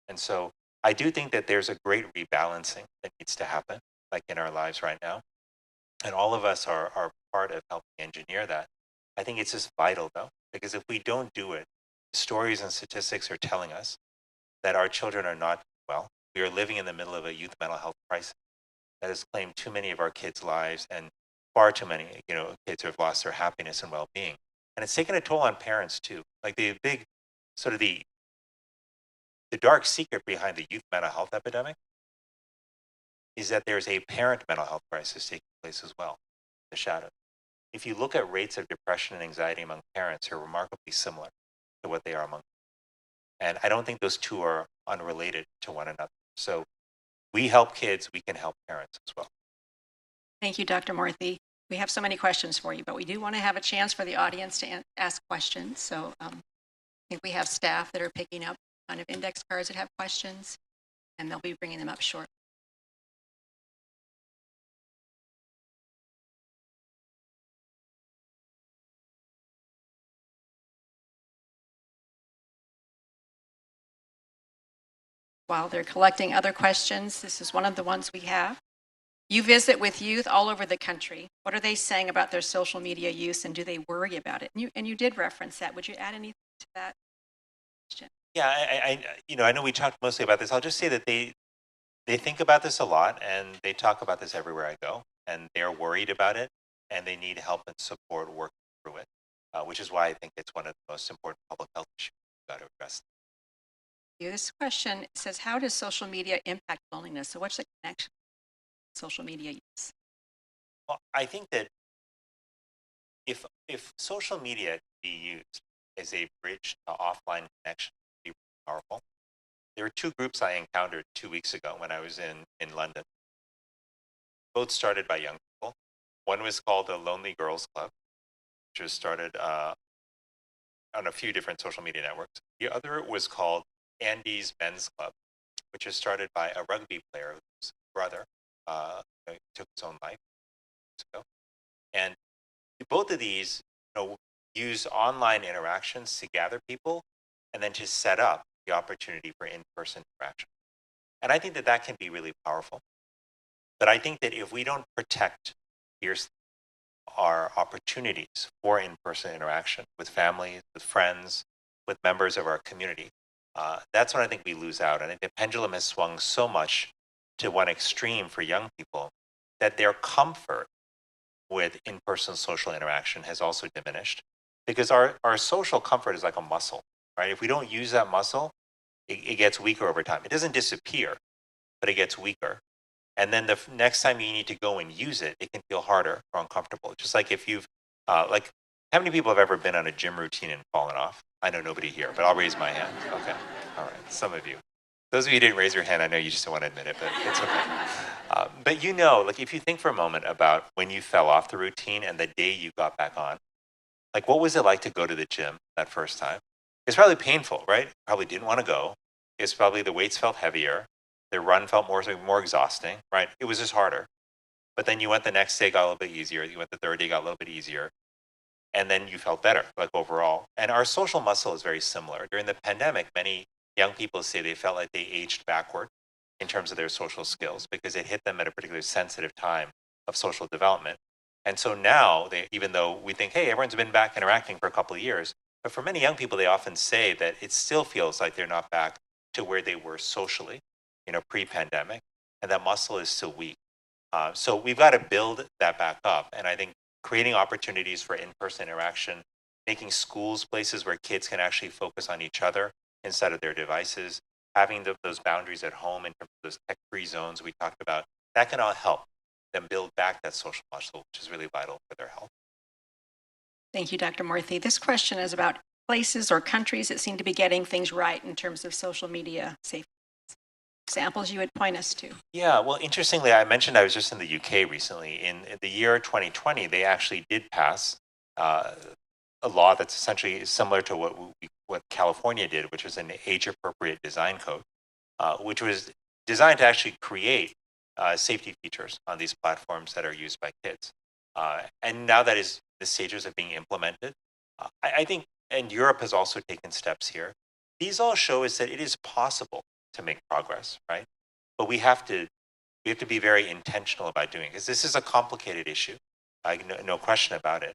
And so I do think that there's a great rebalancing that needs to happen, like in our lives right now. And all of us are part of helping engineer that. I think it's just vital though, because if we don't do it, stories and statistics are telling us that our children are not well. We are living in the middle of a youth mental health crisis that has claimed too many of our kids' lives, and far too many, you know, kids who have lost their happiness and well-being. And it's taken a toll on parents too. Like the big, sort of the dark secret behind the youth mental health epidemic is that there's a parent mental health crisis taking place as well, the shadow. If you look at rates of depression and anxiety among parents, are remarkably similar to what they are among. And I don't think those two are unrelated to one another. So we help kids, we can help parents as well. Thank you, Dr. Murthy. We have so many questions for you, but we do want to have a chance for the audience to ask questions. So I think we have staff that are picking up kind of index cards that have questions, and they'll be bringing them up shortly. While they're collecting other questions, this is one of the ones we have. You visit with youth all over the country. What are they saying about their social media use, and do they worry about it? And you did reference that. Would you add anything to that question? Yeah, I know we talked mostly about this. I'll just say that they think about this a lot, and they talk about this everywhere I go, and they're worried about it, and they need help and support working through it, which is why I think it's one of the most important public health issues we've got to address. This question says, how does social media impact loneliness? So what's the connection with social media use? Well, I think that if social media can be used as a bridge to offline connection, it would be powerful. There were two groups I encountered 2 weeks ago when I was in London. Both started by young people. One was called the Lonely Girls Club, which was started on a few different social media networks. The other was called Andy's Men's Club, which was started by a rugby player whose brother took his own life. And both of these, use online interactions to gather people and then to set up the opportunity for in-person interaction. And I think that that can be really powerful. But I think that if we don't protect fiercely our opportunities for in-person interaction with families, with friends, with members of our community, that's when I think we lose out. I think the pendulum has swung so much to one extreme for young people that their comfort with in-person social interaction has also diminished, because our social comfort is like a muscle, right? If we don't use that muscle, it gets weaker over time. It doesn't disappear, but it gets weaker. And then the next time you need to go and use it, it can feel harder or uncomfortable. Just like if you've, like, how many people have ever been on a gym routine and fallen off? I know nobody here, but I'll raise my hand. Okay, all right, some of you. Those of you who didn't raise your hand, I know you just don't want to admit it, but it's okay. But like if you think for a moment about when you fell off the routine and the day you got back on, like what was it like to go to the gym that first time? It's probably painful, right? Probably didn't want to go. It's probably the weights felt heavier. The run felt more exhausting, right? It was just harder. But then you went the next day, got a little bit easier. You went the third day, got a little bit easier. and then you felt better, like overall. And our social muscle is very similar. During the pandemic, many young people say they felt like they aged backward in terms of their social skills because it hit them at a particularly sensitive time of social development. And so now, even though we think, hey, everyone's been back interacting for a couple of years, but for many young people, they often say that it still feels like they're not back to where they were socially, pre-pandemic, and that muscle is still weak. So we've got to build that back up. And I think creating opportunities for in-person interaction, making schools places where kids can actually focus on each other instead of their devices, having those boundaries at home in terms of those tech-free zones we talked about, that can all help them build back that social muscle, which is really vital for their health. Thank you, Dr. Murthy. This question is about places or countries that seem to be getting things right in terms of social media safety. Examples you would point us to. Yeah, well, interestingly, I mentioned I was just in the UK recently. In the year 2020, they actually did pass a law that's essentially similar to what California did, which was an age-appropriate design code, which was designed to actually create safety features on these platforms that are used by kids. And now that is the stages of being implemented. I think, and Europe has also taken steps here. These all show us that it is possible to make progress, right? But we have to be very intentional about doing it because this is a complicated issue. No question about it.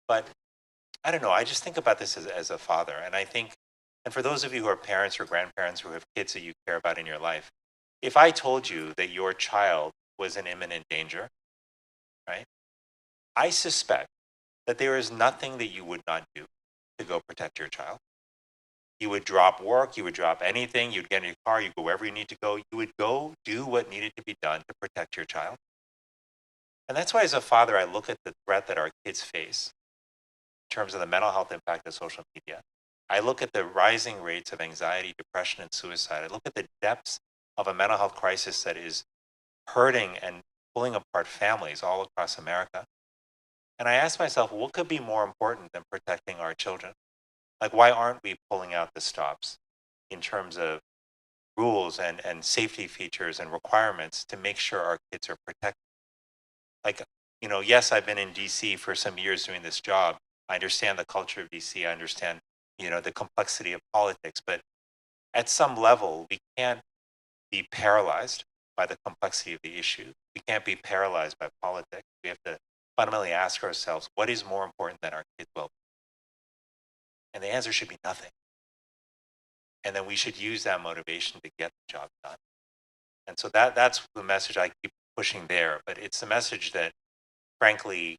But I don't know. I just think about this as a father, and I think, and for those of you who are parents or grandparents who have kids that you care about in your life, if I told you that your child was in imminent danger, right? I suspect that there is nothing that you would not do to go protect your child. You would drop work, you would drop anything, you'd get in your car, you'd go wherever you need to go, you would go do what needed to be done to protect your child. And that's why as a father, I look at the threat that our kids face in terms of the mental health impact of social media. I look at the rising rates of anxiety, depression, and suicide. I look at the depths of a mental health crisis that is hurting and pulling apart families all across America. And I ask myself, what could be more important than protecting our children? Like, why aren't we pulling out the stops in terms of rules and safety features and requirements to make sure our kids are protected? Like, yes, I've been in DC for some years doing this job. I understand the culture of DC. I understand, the complexity of politics. But at some level, we can't be paralyzed by the complexity of the issue. We can't be paralyzed by politics. We have to fundamentally ask ourselves, what is more important than our kids' well-being? And the answer should be nothing. And then we should use that motivation to get the job done. And so that's the message I keep pushing there. But it's the message that, frankly,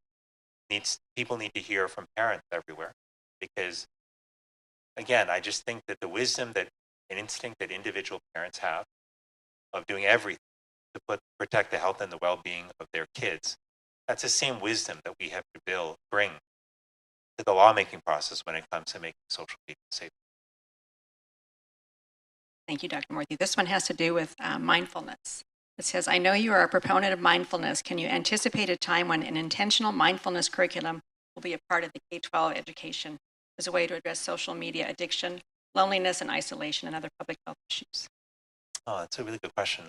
people need to hear from parents everywhere. Because, again, I just think that the wisdom and instinct that individual parents have of doing everything to protect the health and the well-being of their kids, that's the same wisdom that we have to bring to the lawmaking process when it comes to making social media safe. Thank you, Dr. Murthy. This one has to do with mindfulness. It says, I know you are a proponent of mindfulness. Can you anticipate a time when an intentional mindfulness curriculum will be a part of the K-12 education as a way to address social media addiction, loneliness, and isolation, and other public health issues? Oh, that's a really good question.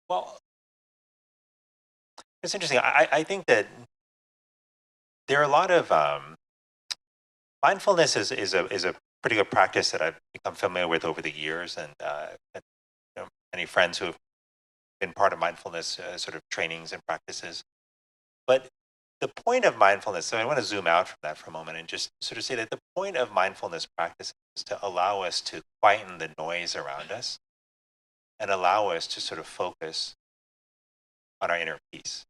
Well, it's interesting. I think that there are a lot of mindfulness is a pretty good practice that I've become familiar with over the years, and many friends who have been part of mindfulness sort of trainings and practices. But the point of mindfulness, so I want to zoom out from that for a moment and just sort of say that the point of mindfulness practice is to allow us to quieten the noise around us and allow us to sort of focus on our inner peace.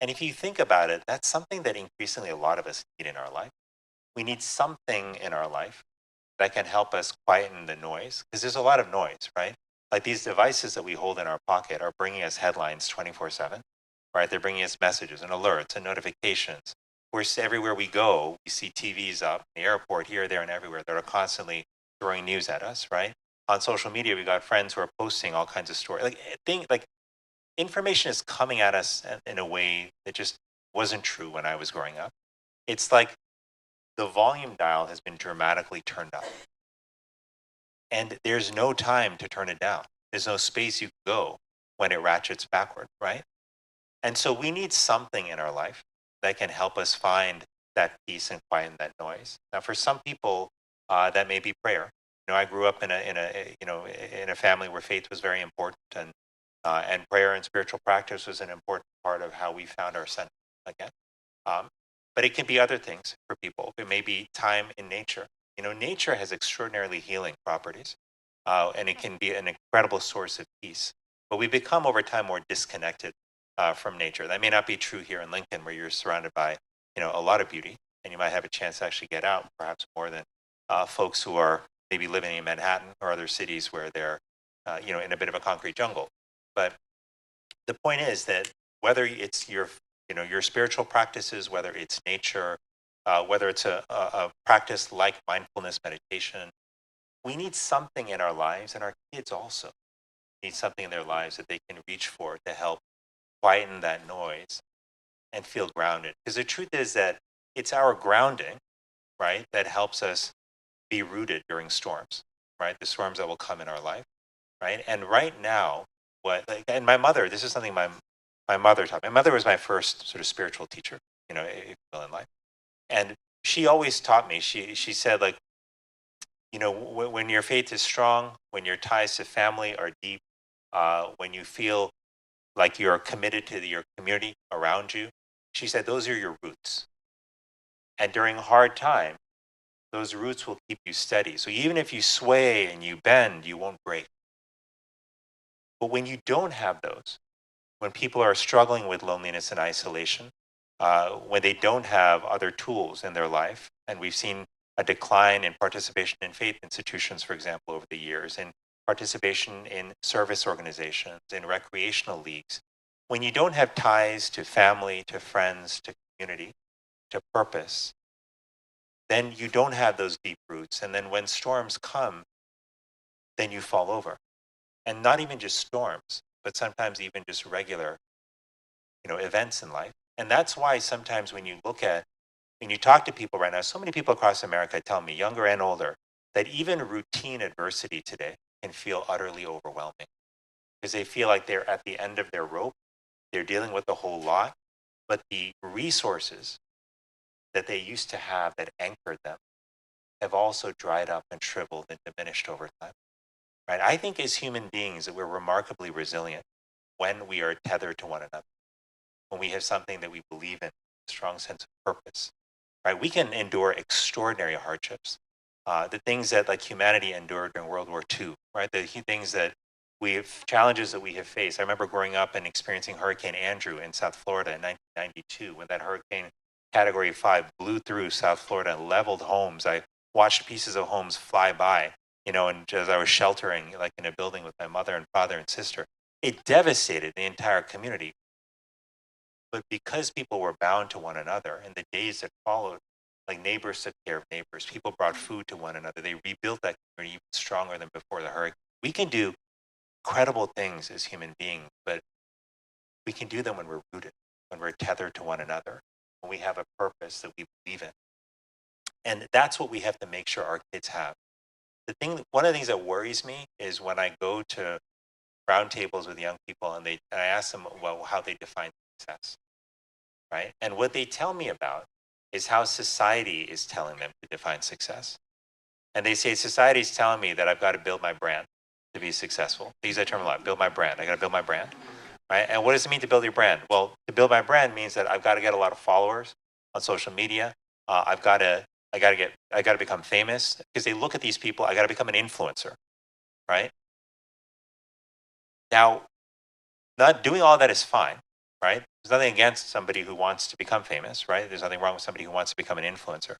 And if you think about it, that's something that increasingly a lot of us need in our life. We need something in our life that can help us quieten the noise, because there's a lot of noise, right? Like these devices that we hold in our pocket are bringing us headlines 24/7, right? They're bringing us messages and alerts and notifications. Everywhere we go, we see TVs up in the airport, here, there, and everywhere that are constantly throwing news at us, right? On social media, we got friends who are posting all kinds of stories. Like information is coming at us in a way that just wasn't true when I was growing up. It's like the volume dial has been dramatically turned up. And there's no time to turn it down. There's no space you can go when it ratchets backward, right? And so we need something in our life that can help us find that peace and quieten that noise. Now, for some people, that may be prayer. I grew up in a family where faith was very important, and prayer and spiritual practice was an important part of how we found our center again. But it can be other things for people. It may be time in nature. Nature has extraordinarily healing properties, and it can be an incredible source of peace. But we become over time more disconnected from nature. That may not be true here in Lincoln, where you're surrounded by a lot of beauty, and you might have a chance to actually get out, perhaps more than folks who are maybe living in Manhattan or other cities where they're in a bit of a concrete jungle. But the point is that whether it's your spiritual practices, whether it's nature, whether it's a practice like mindfulness meditation, we need something in our lives, and our kids also need something in their lives that they can reach for to help quieten that noise and feel grounded. Because the truth is that it's our grounding, right, that helps us be rooted during storms, right? The storms that will come in our life, right? And right now, and my mother, this is something my mother taught me. My mother was my first sort of spiritual teacher, if you will, in life. And she always taught me, she said, like, when your faith is strong, when your ties to family are deep, when you feel like you're committed to your community around you, she said, those are your roots. And during hard times, those roots will keep you steady. So even if you sway and you bend, you won't break. But when you don't have those, when people are struggling with loneliness and isolation, when they don't have other tools in their life, and we've seen a decline in participation in faith institutions, for example, over the years, and participation in service organizations, in recreational leagues, when you don't have ties to family, to friends, to community, to purpose, then you don't have those deep roots. And then when storms come, then you fall over. And not even just storms, but sometimes even just regular, events in life. And that's why sometimes when you talk to people right now, so many people across America tell me, younger and older, that even routine adversity today can feel utterly overwhelming because they feel like they're at the end of their rope. They're dealing with a whole lot, but the resources that they used to have that anchored them have also dried up and shriveled and diminished over time. Right? I think as human beings that we're remarkably resilient when we are tethered to one another, when we have something that we believe in, a strong sense of purpose. Right? We can endure extraordinary hardships, the things that like humanity endured during World War II. Right? The things that challenges that we have faced. I remember growing up and experiencing Hurricane Andrew in South Florida in 1992, when that hurricane Category 5 blew through South Florida and leveled homes. I watched pieces of homes fly by, and as I was sheltering, like in a building with my mother and father and sister, it devastated the entire community. But because people were bound to one another in the days that followed, like neighbors took care of neighbors, people brought food to one another, they rebuilt that community even stronger than before the hurricane. We can do incredible things as human beings, but we can do them when we're rooted, when we're tethered to one another, when we have a purpose that we believe in. And that's what we have to make sure our kids have. One of the things that worries me is when I go to roundtables with young people and I ask them, well, how they define success, right? And what they tell me about is how society is telling them to define success. And they say, society is telling me that I've got to build my brand to be successful. They use that term a lot, build my brand. I got to build my brand, right? And what does it mean to build your brand? Well, to build my brand means that I've got to get a lot of followers on social media. I got to become famous, because they look at these people. I got to become an influencer, right? Now, not doing all that is fine, right? There's nothing against somebody who wants to become famous, right? There's nothing wrong with somebody who wants to become an influencer.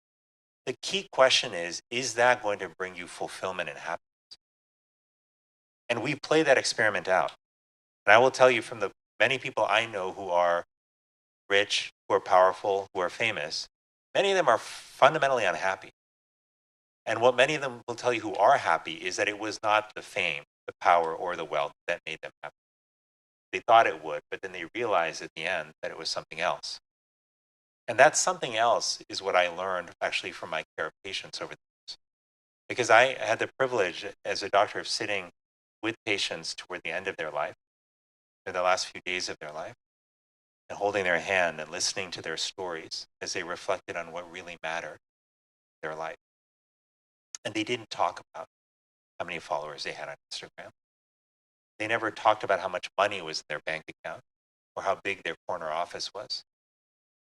The key question is that going to bring you fulfillment and happiness? And we play that experiment out. And I will tell you, from the many people I know who are rich, who are powerful, who are famous, many of them are fundamentally unhappy. And what many of them will tell you who are happy is that it was not the fame, the power, or the wealth that made them happy. They thought it would, but then they realized at the end that it was something else. And that something else is what I learned actually from my care of patients over the years. Because I had the privilege as a doctor of sitting with patients toward the end of their life, in the last few days of their life. and holding their hand and listening to their stories as they reflected on what really mattered in their life. And they didn't talk about how many followers they had on Instagram. They never talked about how much money was in their bank account or how big their corner office was.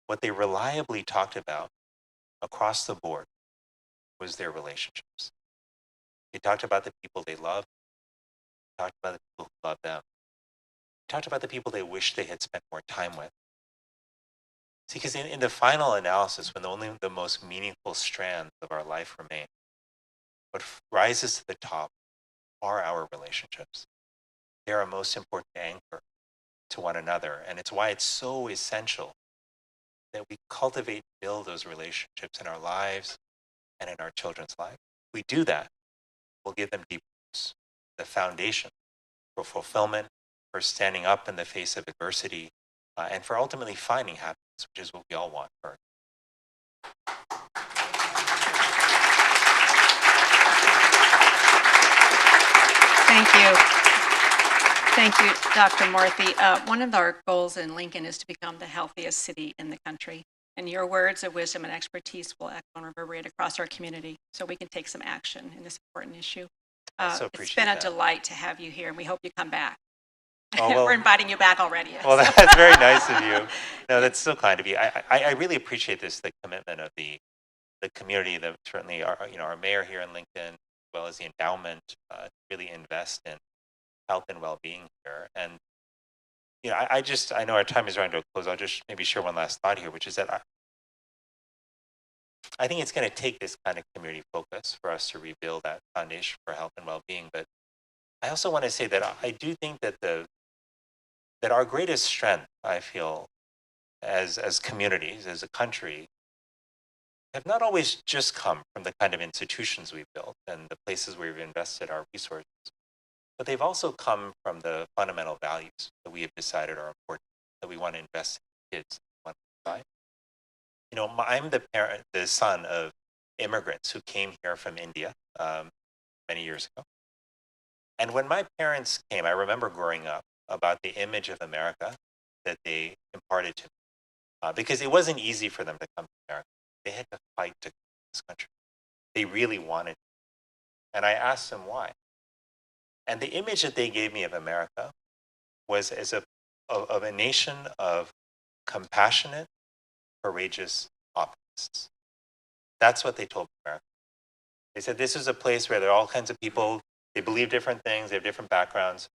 What they reliably talked about across the board was their relationships. They talked about the people they loved, they talked about the people who loved them, they talked about the people they wished they had spent more time with. See, because in the final analysis, when only the most meaningful strands of our life remain, what rises to the top are our relationships. They're our most important anchor to one another. And it's why it's so essential that we cultivate and build those relationships in our lives and in our children's lives. If we do that, we'll give them deep roots, the foundation for fulfillment, for standing up in the face of adversity, and for ultimately finding happiness, which is what we all want for. Thank you. Thank you, Dr. Murthy. One of our goals in Lincoln is to become the healthiest city in the country. And your words of wisdom and expertise will echo and reverberate across our community so we can take some action in this important issue. It's been a delight to have you here, and we hope you come back. Oh, well, we're inviting you back already. Well, that's very nice of you. No, that's so kind of you. I really appreciate this, the commitment of the community, that certainly our mayor here in Lincoln, as well as the endowment, to really invest in health and well-being here. And I know our time is running to a close. I'll just maybe share one last thought here, which is that I think it's going to take this kind of community focus for us to rebuild that foundation for health and well-being. But I also want to say that I do think that that our greatest strength, I feel, as communities, as a country, have not always just come from the kind of institutions we've built and the places where we've invested our resources, but they've also come from the fundamental values that we have decided are important, that we want to invest in kids. I'm the son of immigrants who came here from India many years ago. And when my parents came, I remember growing up about the image of America that they imparted to me, because it wasn't easy for them to come to America. They had to fight to come to this country. They really wanted it. And I asked them why. And the image that they gave me of America was as of a nation of compassionate, courageous optimists. That's what they told America. They said this is a place where there are all kinds of people, they believe different things, they have different backgrounds,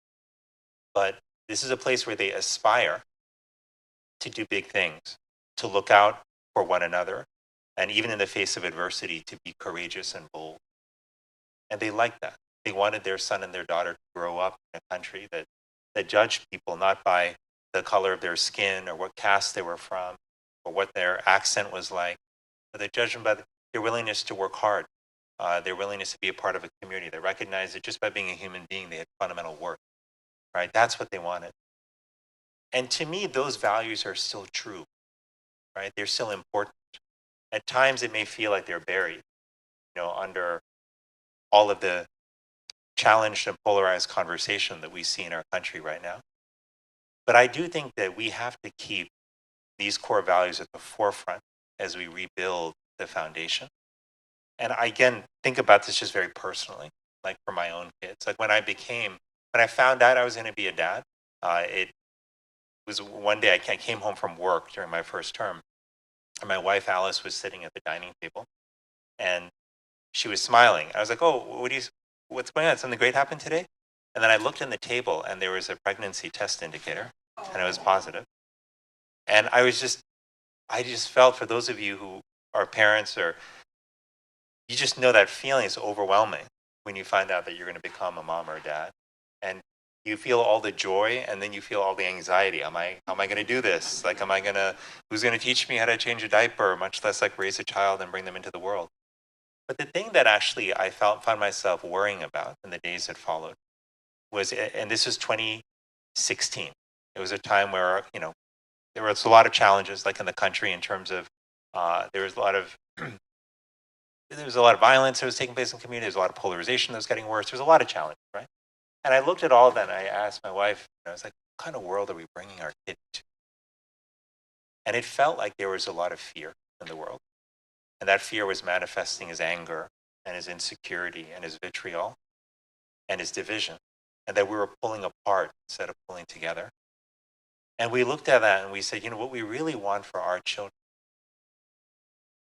but this is a place where they aspire to do big things, to look out for one another, and even in the face of adversity, to be courageous and bold. And they liked that. They wanted their son and their daughter to grow up in a country that judged people not by the color of their skin or what caste they were from or what their accent was like, but they judged them by their willingness to work hard, their willingness to be a part of a community. They recognized that just by being a human being, they had fundamental worth, right? That's what they wanted. And to me, those values are still true, right? They're still important. At times, it may feel like they're buried, under all of the challenged and polarized conversation that we see in our country right now. But I do think that we have to keep these core values at the forefront as we rebuild the foundation. And I, again, think about this just very personally, like for my own kids. Like when I found out I was going to be a dad, it was one day I came home from work during my first term, and my wife Alice was sitting at the dining table, and she was smiling. I was like, "Oh, what's going on? Something great happened today?" And then I looked in the table, and there was a pregnancy test indicator, and it was positive. And I just felt, for those of you who are parents, or you just know that feeling is overwhelming when you find out that you're going to become a mom or a dad, and you feel all the joy, and then you feel all the anxiety. How am I going to do this? Like, who's going to teach me how to change a diaper, much less like raise a child and bring them into the world? But the thing that actually I found myself worrying about in the days that followed was, and this was 2016. It was a time where, there was a lot of challenges, like in the country, in terms of there was a lot of violence that was taking place in the community. There was a lot of polarization that was getting worse. There was a lot of challenges, right? And I looked at all of that, and I asked my wife, I was like, what kind of world are we bringing our kid to? And it felt like there was a lot of fear in the world. And that fear was manifesting as anger and as insecurity and as vitriol and as division. And that we were pulling apart instead of pulling together. And we looked at that and we said, you know, what we really want for our children,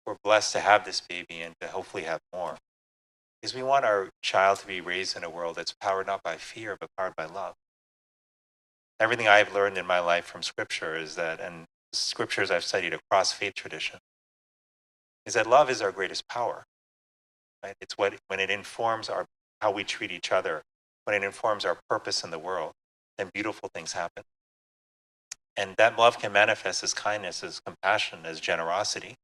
we're blessed to have this baby and to hopefully have more, is we want our child to be raised in a world that's powered not by fear, but powered by love. Everything I've learned in my life from scripture is that, and scriptures I've studied across faith tradition, is that love is our greatest power. Right? It's when it informs how we treat each other, when it informs our purpose in the world, then beautiful things happen. And that love can manifest as kindness, as compassion, as generosity.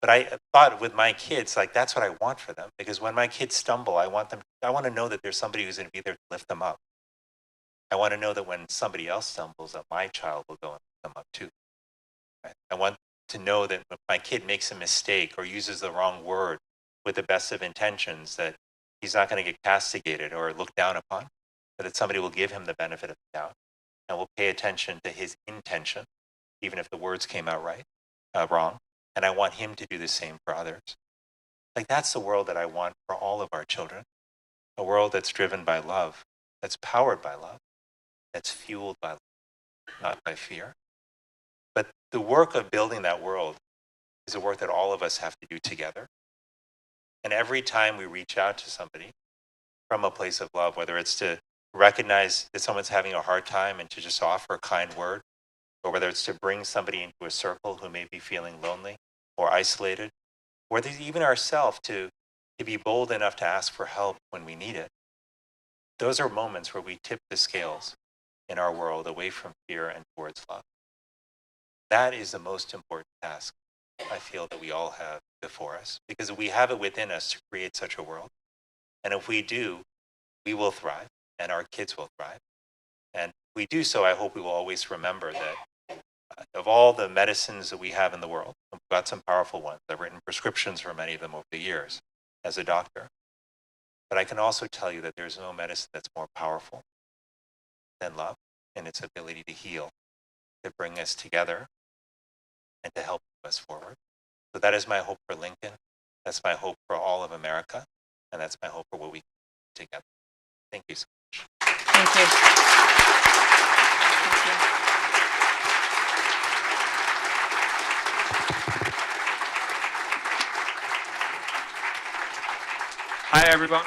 But I thought with my kids, like that's what I want for them. Because when my kids stumble, I want to know that there's somebody who's going to be there to lift them up. I want to know that when somebody else stumbles, that my child will go and lift them up too. Right? I want to know that if my kid makes a mistake or uses the wrong word with the best of intentions, that he's not going to get castigated or looked down upon, but that somebody will give him the benefit of the doubt and will pay attention to his intention, even if the words came out wrong. And I want him to do the same for others. Like that's the world that I want for all of our children. A world that's driven by love, that's powered by love, that's fueled by love, not by fear. But the work of building that world is a work that all of us have to do together. And every time we reach out to somebody from a place of love, whether it's to recognize that someone's having a hard time and to just offer a kind word, or whether it's to bring somebody into a circle who may be feeling lonely or isolated, or even ourselves to be bold enough to ask for help when we need it. Those are moments where we tip the scales in our world away from fear and towards love. That is the most important task I feel that we all have before us, because we have it within us to create such a world. And if we do, we will thrive and our kids will thrive. And if we do so, I hope we will always remember that of all the medicines that we have in the world, we've got some powerful ones. I've written prescriptions for many of them over the years as a doctor. But I can also tell you that there's no medicine that's more powerful than love and its ability to heal, to bring us together, and to help us forward. So that is my hope for Lincoln. That's my hope for all of America. And that's my hope for what we can do together. Thank you so much. Thank you. Thank you. Hi, everyone.